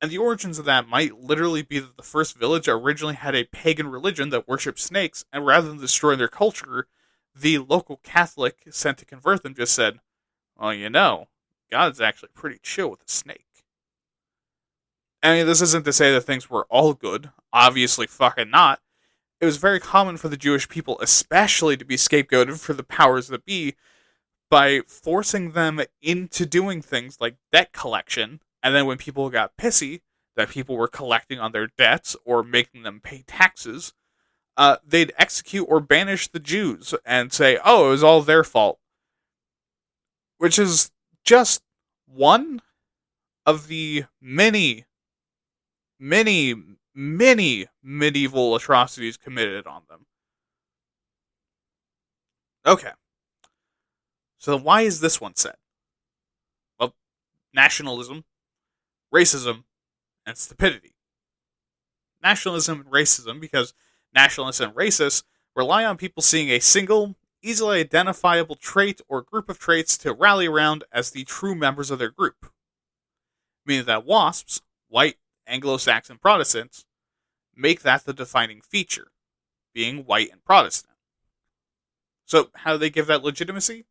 And the origins of that might literally be that the first village originally had a pagan religion that worshipped snakes, and rather than destroying their culture, the local Catholic sent to convert them just said, well, God's actually pretty chill with a snake. I mean, this isn't to say that things were all good. Obviously fucking not. It was very common for the Jewish people especially to be scapegoated for the powers that be by forcing them into doing things like debt collection, and then when people got pissy that people were collecting on their debts or making them pay taxes, they'd execute or banish the Jews and say, oh, it was all their fault. Which is just one of the many, many, many medieval atrocities committed on them. Okay. So why is this one said? Well, nationalism, racism, and stupidity. Nationalism and racism, because nationalists and racists rely on people seeing a single, easily identifiable trait or group of traits to rally around as the true members of their group. Meaning that WASPs, white Anglo-Saxon Protestants, make that the defining feature, being white and Protestant. So how do they give that legitimacy?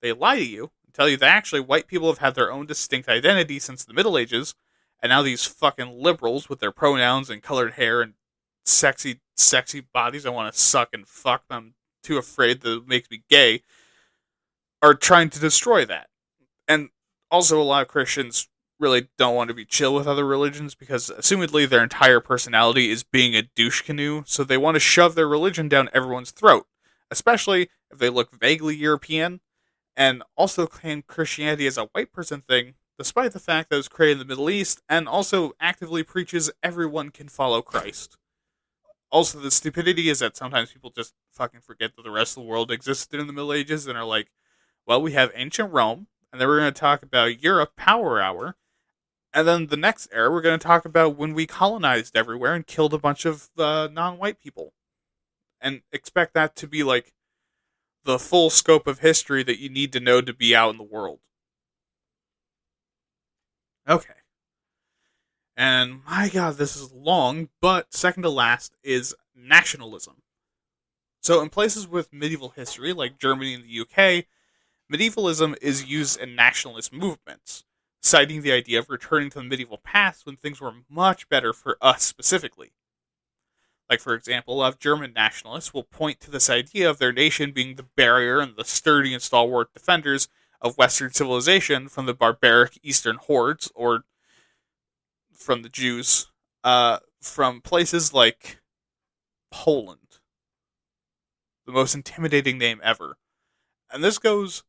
They lie to you and tell you that actually white people have had their own distinct identity since the Middle Ages, and now these fucking liberals with their pronouns and colored hair and sexy bodies I want to suck and fuck, I'm too afraid that it makes me gay, are trying to destroy that. And also a lot of Christians really don't want to be chill with other religions because assumedly their entire personality is being a douche canoe, so they want to shove their religion down everyone's throat, especially if they look vaguely European, and also claim Christianity as a white person thing, despite the fact that it was created in the Middle East, and also actively preaches everyone can follow Christ. Also, the stupidity is that sometimes people just fucking forget that the rest of the world existed in the Middle Ages, and are like, well, we have ancient Rome, and then we're going to talk about Europe Power Hour, and then the next era we're going to talk about when we colonized everywhere and killed a bunch of non-white people. And expect that to be like the full scope of history that you need to know to be out in the world. Okay. And my god, this is long, but second to last is nationalism. So in places with medieval history, like Germany and the UK, medievalism is used in nationalist movements, citing the idea of returning to the medieval past when things were much better for us specifically. Like, for example, German nationalists will point to this idea of their nation being the barrier and the sturdy and stalwart defenders of Western civilization from the barbaric Eastern hordes, or from the Jews, from places like Poland. The most intimidating name ever. And this goes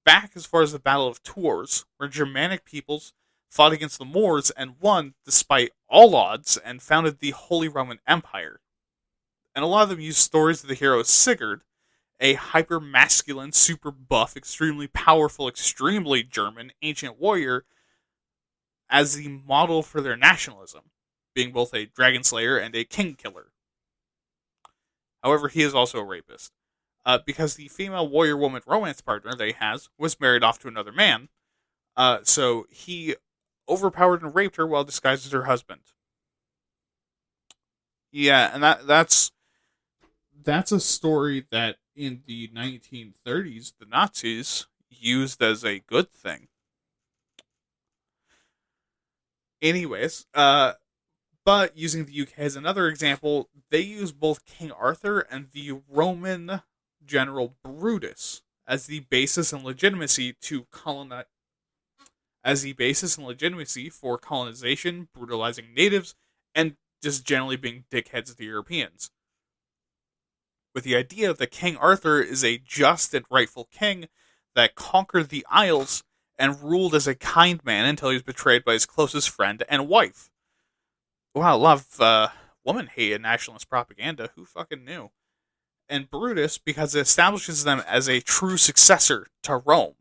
back as far as the Battle of Tours, where Germanic peoples fought against the Moors and won despite all odds and founded the Holy Roman Empire. And a lot of them use stories of the hero Sigurd, a hyper-masculine, super buff, extremely powerful, extremely German ancient warrior, as the model for their nationalism, being both a dragon slayer and a king killer. However, he is also a rapist, because the female warrior woman romance partner that he has was married off to another man, so he overpowered and raped her while disguised as her husband. Yeah, and that's a story that in the 1930s the Nazis used as a good thing. Anyways, but using the UK as another example, they use both King Arthur and the Roman general Brutus as the basis and legitimacy for colonization, brutalizing natives, and just generally being dickheads to Europeans. With the idea that King Arthur is a just and rightful king that conquered the Isles and ruled as a kind man until he was betrayed by his closest friend and wife. Wow, a lot of woman hate and nationalist propaganda. Who fucking knew? And Brutus, because it establishes them as a true successor to Rome.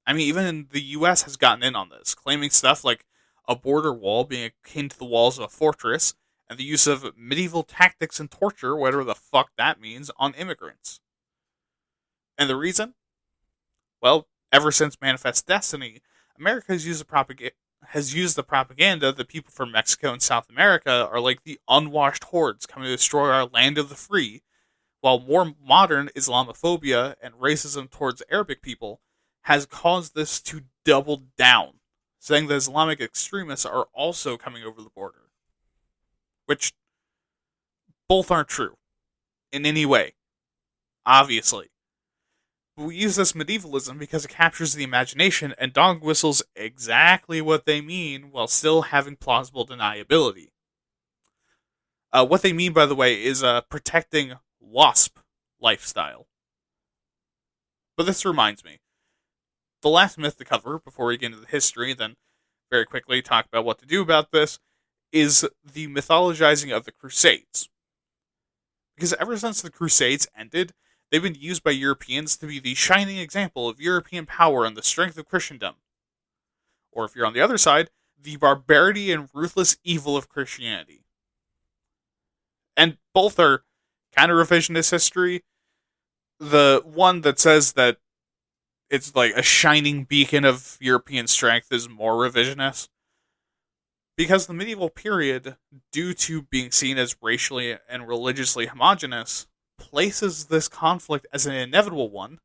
I mean, even the US has gotten in on this, claiming stuff like a border wall being akin to the walls of a fortress, and the use of medieval tactics and torture, whatever the fuck that means, on immigrants. And the reason? Well, ever since Manifest Destiny, America has used the propaganda that people from Mexico and South America are like the unwashed hordes coming to destroy our land of the free, while more modern Islamophobia and racism towards Arabic people has caused this to double down, saying that Islamic extremists are also coming over the border. Which both aren't true in any way, obviously. But we use this medievalism because it captures the imagination and dog whistles exactly what they mean while still having plausible deniability. What they mean, by the way, is protecting WASP lifestyle. But this reminds me. The last myth to cover before we get into the history, then very quickly talk about what to do about this, is the mythologizing of the Crusades. Because ever since the Crusades ended, they've been used by Europeans to be the shining example of European power and the strength of Christendom. Or if you're on the other side, the barbarity and ruthless evil of Christianity. And both are kind of revisionist history. The one that says that it's like a shining beacon of European strength is more revisionist. Because the medieval period, due to being seen as racially and religiously homogenous, places this conflict as an inevitable one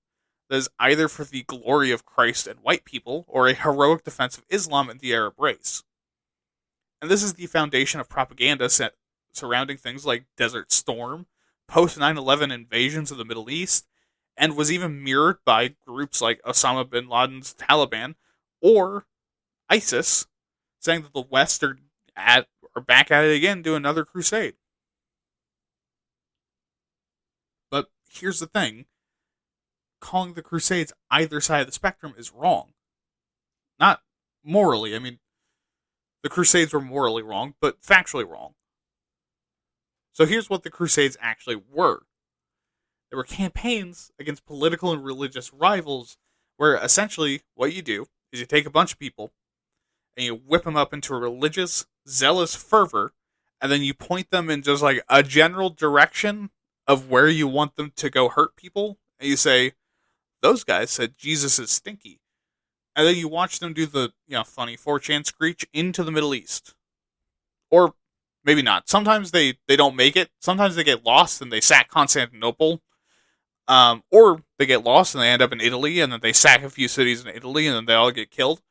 that is either for the glory of Christ and white people or a heroic defense of Islam and the Arab race. And this is the foundation of propaganda surrounding things like Desert Storm, post 9/11 invasions of the Middle East, and was even mirrored by groups like Osama bin Laden's Taliban or ISIS, saying that the West are back at it again, doing another crusade. But here's the thing. Calling the Crusades either side of the spectrum is wrong. Not morally. I mean, the Crusades were morally wrong, but factually wrong. So here's what the Crusades actually were. They were campaigns against political and religious rivals where essentially what you do is you take a bunch of people and you whip them up into a religious, zealous fervor, and then you point them in just like a general direction of where you want them to go hurt people, and you say, those guys said Jesus is stinky. And then you watch them do the, funny 4chan screech into the Middle East. Or maybe not. Sometimes they don't make it. Sometimes they get lost and they sack Constantinople. Or they get lost and they end up in Italy, and then they sack a few cities in Italy and then they all get killed.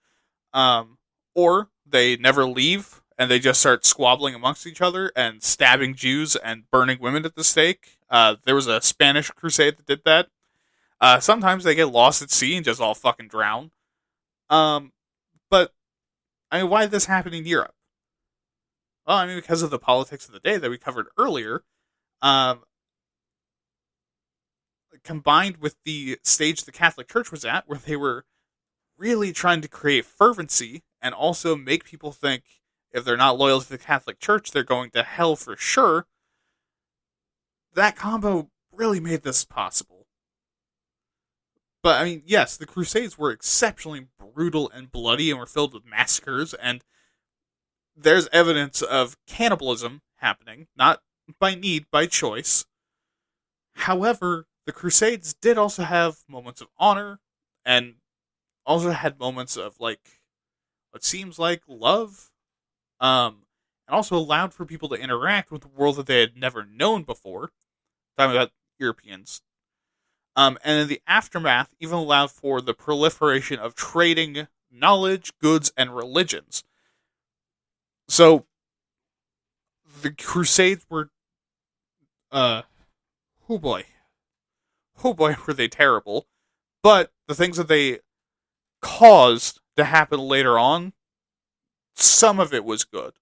Or they never leave and they just start squabbling amongst each other and stabbing Jews and burning women at the stake. There was a Spanish crusade that did that. Sometimes they get lost at sea and just all fucking drown. But, I mean, why did this happen in Europe? Well, I mean, because of the politics of the day that we covered earlier, combined with the stage the Catholic Church was at, where they were really trying to create fervency and also make people think if they're not loyal to the Catholic Church, they're going to hell for sure. That combo really made this possible. But, I mean, yes, the Crusades were exceptionally brutal and bloody and were filled with massacres, and there's evidence of cannibalism happening, not by need, by choice. However, the Crusades did also have moments of honor, and also had moments of, like, what seems like love, and also allowed for people to interact with the world that they had never known before. Talking about Europeans. And in the aftermath, even allowed for the proliferation of trading knowledge, goods, and religions. So, the Crusades were, oh boy, were they terrible. But the things that they caused to happen later on, some of it was good.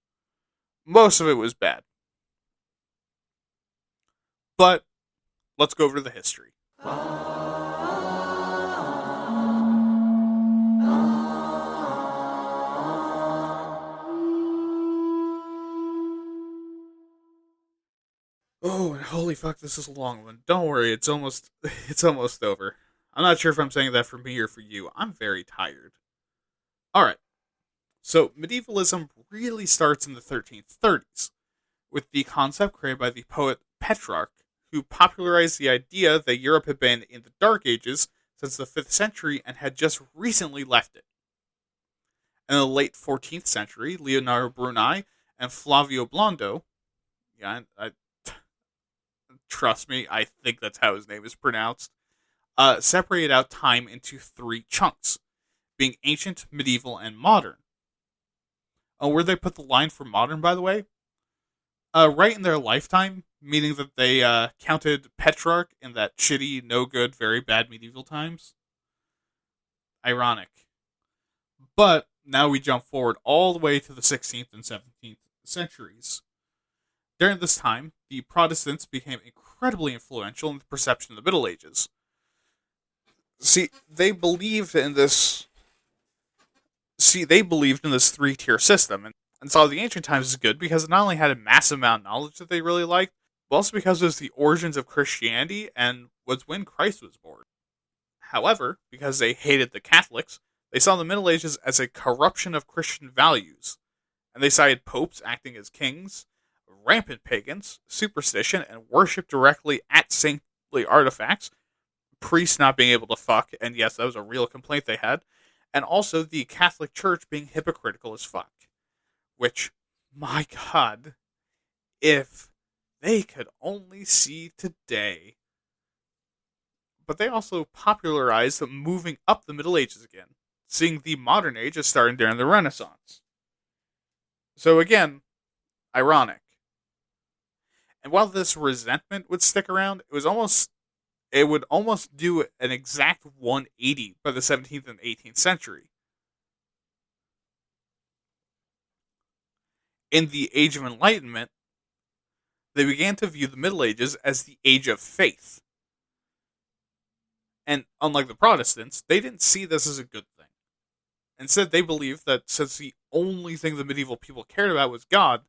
Most of it was bad. But, let's go over to the history. Oh, and holy fuck, this is a long one. Don't worry, it's almost over. I'm not sure if I'm saying that for me or for you. I'm very tired. Alright. So, medievalism really starts in the 1330s, with the concept created by the poet Petrarch, who popularized the idea that Europe had been in the Dark Ages since the 5th century and had just recently left it. In the late 14th century, Leonardo Bruni and Flavio Blondo, trust me, I think that's how his name is pronounced, separated out time into 3 chunks, being ancient, medieval, and modern. Where they put the line for modern, by the way? Right in their lifetime, meaning that they counted Petrarch in that shitty, no good, very bad medieval times. Ironic. But now we jump forward all the way to the 16th and 17th centuries. During this time, the Protestants became incredibly influential in the perception of the Middle Ages. See, they believed in this 3-tier system, and saw the ancient times as good because it not only had a massive amount of knowledge that they really liked, but also because it was the origins of Christianity and was when Christ was born. However, because they hated the Catholics, they saw the Middle Ages as a corruption of Christian values, and they cited popes acting as kings, rampant pagans, superstition, and worship directly at saintly artifacts, priests not being able to fuck, and yes, that was a real complaint they had, and also the Catholic Church being hypocritical as fuck. Which, my god, if they could only see today. But they also popularized moving up the Middle Ages again, seeing the modern age as starting during the Renaissance. So again, ironic. And while this resentment would stick around, it would almost do an exact 180 by the 17th and 18th century. In the Age of Enlightenment, they began to view the Middle Ages as the age of faith. And unlike the Protestants, they didn't see this as a good thing. Instead, they believed that since the only thing the medieval people cared about was God,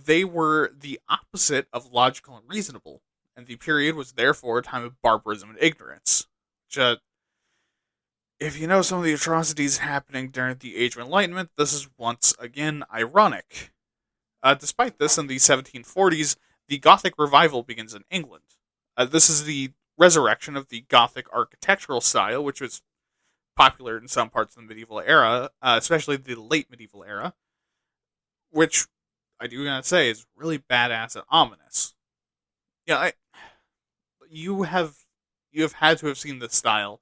they were the opposite of logical and reasonable, and the period was therefore a time of barbarism and ignorance. Which, if you know some of the atrocities happening during the Age of Enlightenment, this is once again ironic. Despite this, in the 1740s, the Gothic revival begins in England. This is the resurrection of the Gothic architectural style, which was popular in some parts of the medieval era, especially the late medieval era, which I do gotta say is really badass and ominous. Yeah, you have had to have seen this style.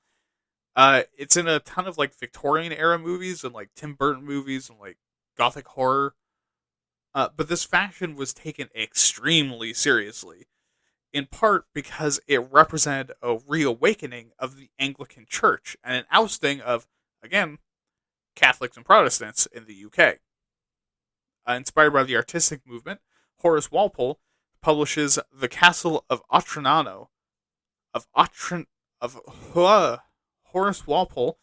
It's in a ton of like Victorian era movies and like Tim Burton movies and like Gothic horror. But this fashion was taken extremely seriously, in part because it represented a reawakening of the Anglican Church and an ousting of, again, Catholics and Protestants in the UK. Inspired by the artistic movement, Horace Walpole publishes The Castle of Otranto. Horace Walpole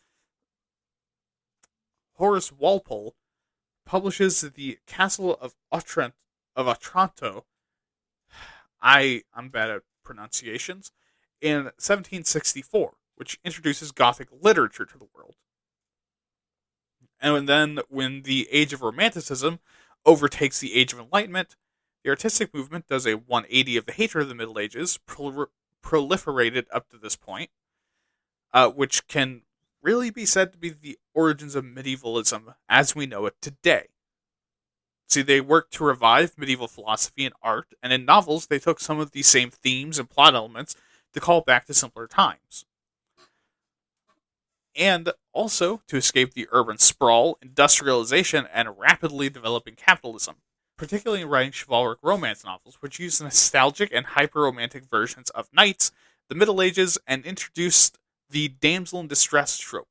publishes The Castle of Otranto. I'm bad at pronunciations. In 1764, which introduces Gothic literature to the world. And then, when the Age of Romanticism overtakes the Age of Enlightenment, the artistic movement does a 180 of the hatred of the Middle Ages, proliferated up to this point, which can really be said to be the origins of medievalism as we know it today. See, they worked to revive medieval philosophy and art, and in novels they took some of these same themes and plot elements to call back to simpler times. And also to escape the urban sprawl, industrialization, and rapidly developing capitalism, particularly in writing chivalric romance novels, which used nostalgic and hyper-romantic versions of knights, the Middle Ages, and introduced the damsel in distress trope.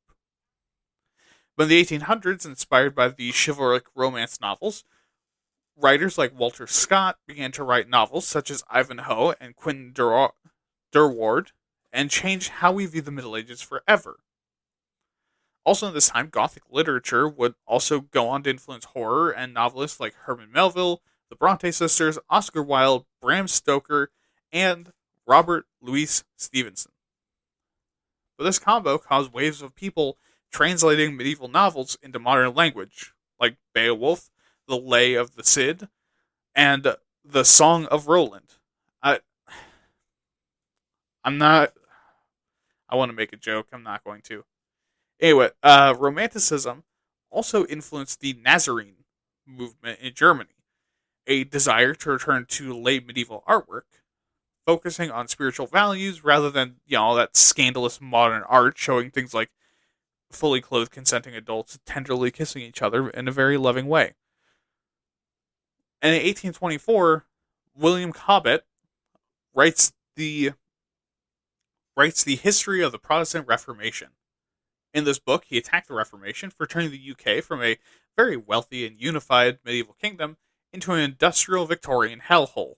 But in the 1800s, inspired by the chivalric romance novels, writers like Walter Scott began to write novels such as Ivanhoe and Quentin Durward, and changed how we view the Middle Ages forever. Also in this time, Gothic literature would also go on to influence horror, and novelists like Herman Melville, the Bronte sisters, Oscar Wilde, Bram Stoker, and Robert Louis Stevenson. But this combo caused waves of people translating medieval novels into modern language, like Beowulf, The Lay of the Cid, and The Song of Roland. I want to make a joke, I'm not going to. Anyway, Romanticism also influenced the Nazarene movement in Germany, a desire to return to late medieval artwork, focusing on spiritual values rather than, all that scandalous modern art showing things like fully clothed consenting adults tenderly kissing each other in a very loving way. And in 1824, William Cobbett writes the history of the Protestant Reformation. In this book, he attacked the Reformation for turning the UK from a very wealthy and unified medieval kingdom into an industrial Victorian hellhole.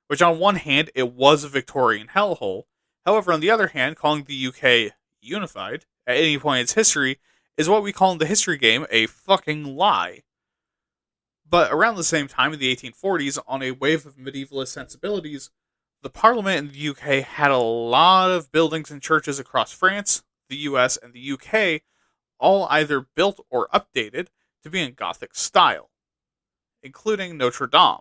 Which on one hand, it was a Victorian hellhole. However, on the other hand, calling the UK unified at any point in its history is what we call in the history game a fucking lie. But around the same time in the 1840s, on a wave of medievalist sensibilities, the Parliament in the UK had a lot of buildings and churches across France, the US, and the UK, all either built or updated to be in Gothic style. including Notre Dame.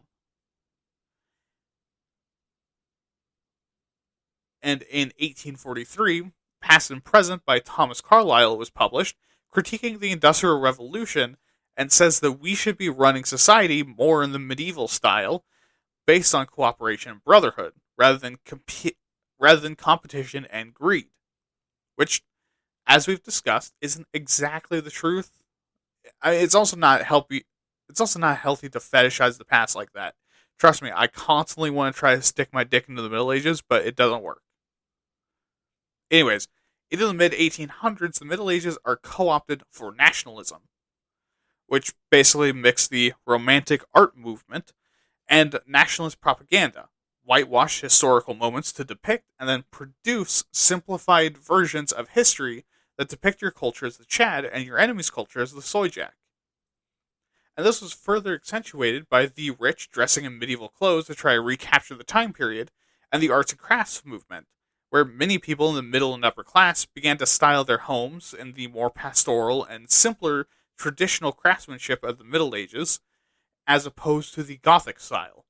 And in 1843, Past and Present by Thomas Carlyle was published, critiquing the Industrial Revolution and says that we should be running society more in the medieval style, based on cooperation and brotherhood, rather than competition and greed. Which, as we've discussed, isn't exactly the truth. It's also not healthy. It's also not healthy to fetishize the past like that. Trust me, I constantly want to try to stick my dick into the Middle Ages, but it doesn't work. Anyways, in the mid 1800s, the Middle Ages are co-opted for nationalism, which basically mixed the Romantic art movement and nationalist propaganda, whitewash historical moments to depict and then produce simplified versions of history that depict your culture as the Chad and your enemy's culture as the Soyjak. And this was further accentuated by the rich dressing in medieval clothes to try to recapture the time period, and the arts and crafts movement, where many people in the middle and upper class began to style their homes in the more pastoral and simpler traditional craftsmanship of the Middle Ages, as opposed to the Gothic style.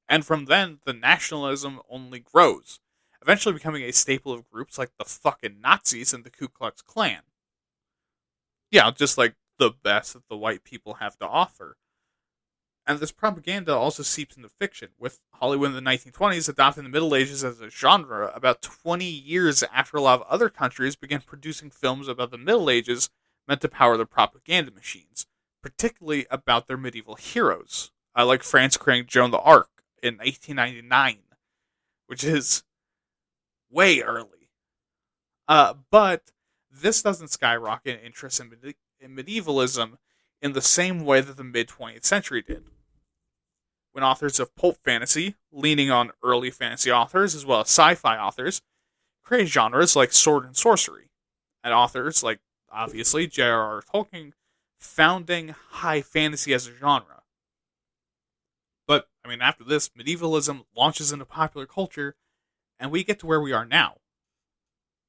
And from then, the nationalism only grows, eventually becoming a staple of groups like the fucking Nazis and the Ku Klux Klan. Yeah, just like the best that the white people have to offer. And this propaganda also seeps into fiction, with Hollywood in the 1920s adopting the Middle Ages as a genre about 20 years after a lot of other countries began producing films about the Middle Ages meant to power their propaganda machines, particularly about their medieval heroes, like France creating Joan of Arc in 1899, which is way early. But this doesn't skyrocket interest in medievalism in the same way that the mid-20th century did, when authors of pulp fantasy, leaning on early fantasy authors as well as sci-fi authors, created genres like sword and sorcery, and authors like, obviously, J.R.R. Tolkien founding high fantasy as a genre. But, after this, medievalism launches into popular culture, and we get to where we are now.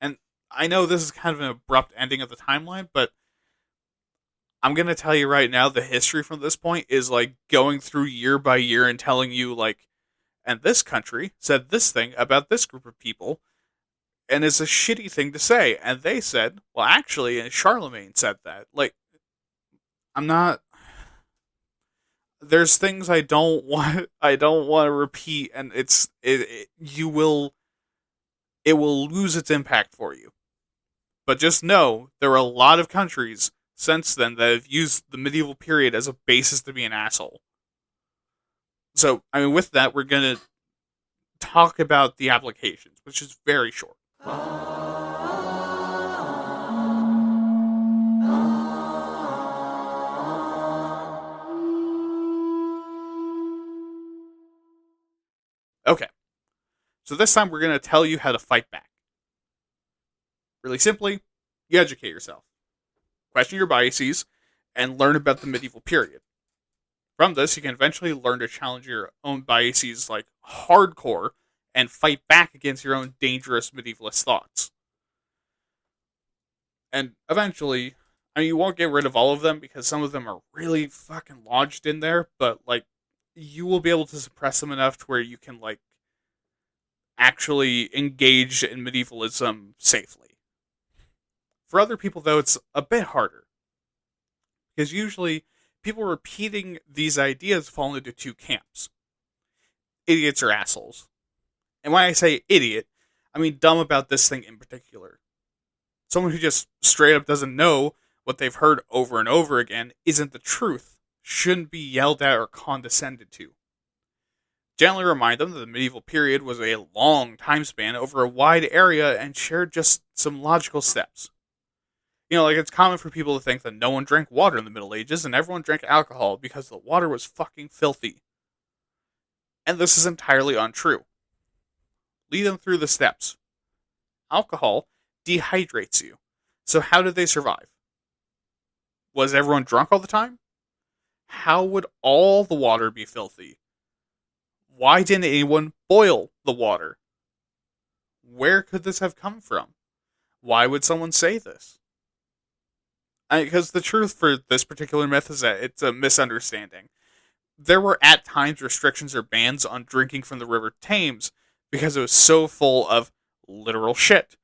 And I know this is kind of an abrupt ending of the timeline, but I'm going to tell you right now, the history from this point is like going through year by year and telling you, like, and this country said this thing about this group of people, and it's a shitty thing to say. And they said, well, actually, and Charlemagne said that. Like, I'm not. There's things I don't want. I don't want to repeat, and it will lose its impact for you. But just know there are a lot of countries since then that have used the medieval period as a basis to be an asshole. So, with that, we're going to talk about the applications, which is very short. Okay. So this time we're going to tell you how to fight back. Really simply, you educate yourself. Question your biases, and learn about the medieval period. From this, you can eventually learn to challenge your own biases like hardcore and fight back against your own dangerous medievalist thoughts. And eventually, you won't get rid of all of them because some of them are really fucking lodged in there, but like you will be able to suppress them enough to where you can like actually engage in medievalism safely. For other people, though, it's a bit harder. Because usually, people repeating these ideas fall into two camps. Idiots or assholes. And when I say idiot, I mean dumb about this thing in particular. Someone who just straight up doesn't know what they've heard over and over again isn't the truth, shouldn't be yelled at or condescended to. Gently remind them that the medieval period was a long time span over a wide area and shared just some logical steps. Like it's common for people to think that no one drank water in the Middle Ages and everyone drank alcohol because the water was fucking filthy. And this is entirely untrue. Lead them through the steps. Alcohol dehydrates you. So how did they survive? Was everyone drunk all the time? How would all the water be filthy? Why didn't anyone boil the water? Where could this have come from? Why would someone say this? Because the truth for this particular myth is that it's a misunderstanding. There were at times restrictions or bans on drinking from the River Thames because it was so full of literal shit.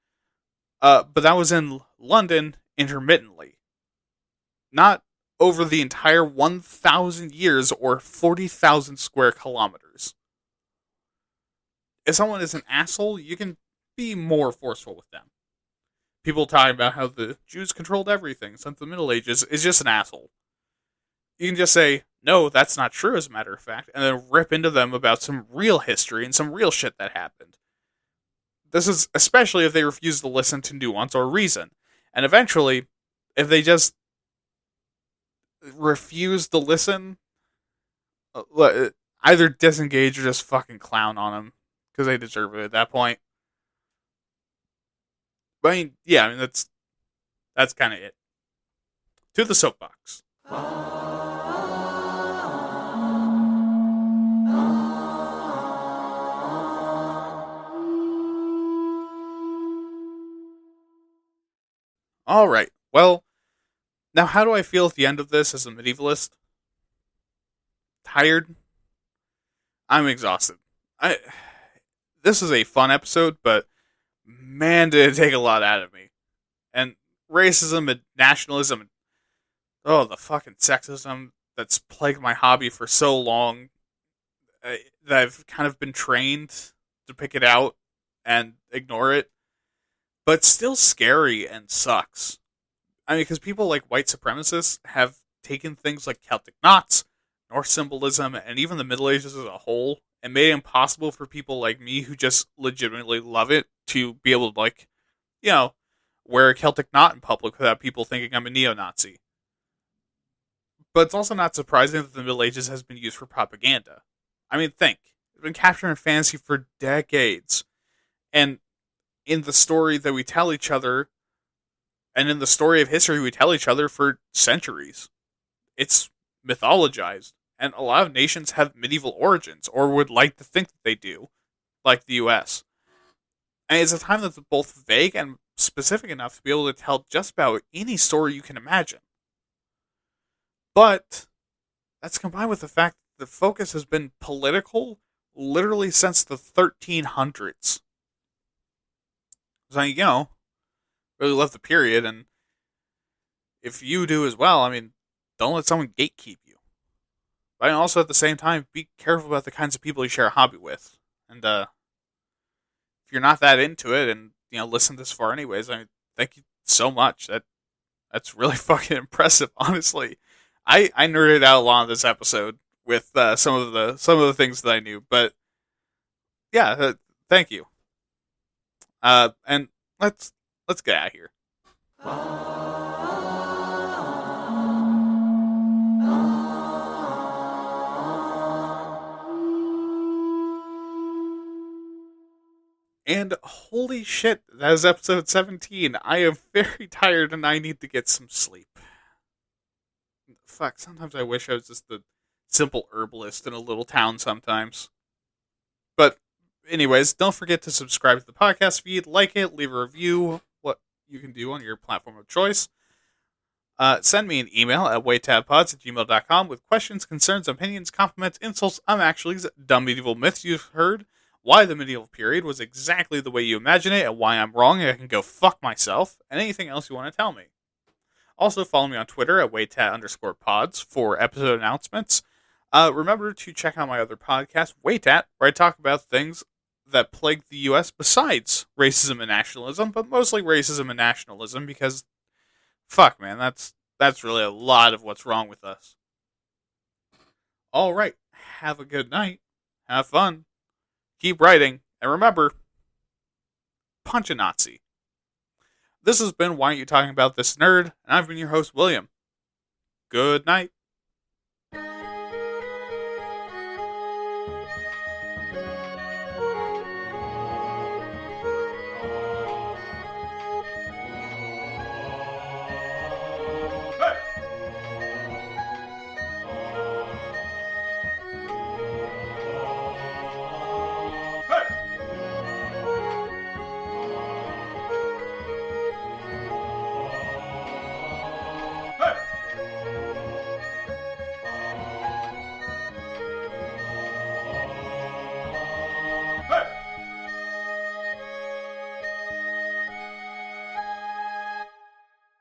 But that was in London intermittently, not over the entire 1,000 years or 40,000 square kilometers. If someone is an asshole, you can be more forceful with them. People talking about how the Jews controlled everything since the Middle Ages is just an asshole. You can just say, no, that's not true, as a matter of fact, and then rip into them about some real history and some real shit that happened. This is especially if they refuse to listen to nuance or reason. And eventually, if they just refuse to listen, either disengage or just fucking clown on them, because they deserve it at that point. But I mean, that's kind of it. To the soapbox. All right. Well, now how do I feel at the end of this as a medievalist? Tired. I'm exhausted. This is a fun episode, but man, did it take a lot out of me. And racism and nationalism, and the fucking sexism that's plagued my hobby for so long, that I've kind of been trained to pick it out and ignore it. But it's still scary and sucks. I mean, because people like white supremacists have taken things like Celtic knots, Norse symbolism, and even the Middle Ages as a whole, and made it impossible for people like me who just legitimately love it to be able to, like, wear a Celtic knot in public without people thinking I'm a neo-Nazi. But it's also not surprising that the Middle Ages has been used for propaganda. I mean, think. It's been captured in fantasy for decades. And in the story that we tell each other, and in the story of history we tell each other for centuries, it's mythologized. And a lot of nations have medieval origins, or would like to think that they do, like the US. And it's a time that's both vague and specific enough to be able to tell just about any story you can imagine. But that's combined with the fact that the focus has been political literally since the 1300s. So, really love the period, and if you do as well, I mean, don't let someone gatekeep you. But also at the same time, be careful about the kinds of people you share a hobby with. And if you're not that into it, and listen this far anyways, I mean, thank you so much. That's really fucking impressive, honestly. I nerded out a lot of this episode with some of the things that I knew, but yeah, thank you. And let's get out of here. And holy shit, that is episode 17. I am very tired and I need to get some sleep. Fuck, sometimes I wish I was just a simple herbalist in a little town sometimes. But anyways, don't forget to subscribe to the podcast feed, like it, leave a review, what you can do on your platform of choice. Send me an email at waytabpods@gmail.com with questions, concerns, opinions, compliments, insults, actually dumb medieval myths you've heard, why the medieval period was exactly the way you imagine it, and why I'm wrong and I can go fuck myself, and anything else you want to tell me. Also, follow me on Twitter at waytat_pods for episode announcements. Remember to check out my other podcast, Waytat, where I talk about things that plague the U.S. besides racism and nationalism, but mostly racism and nationalism, because fuck, man, that's really a lot of what's wrong with us. All right, have a good night, have fun, keep writing, and remember, punch a Nazi. This has been Why Aren't You Talking About This Nerd, and I've been your host, William. Good night.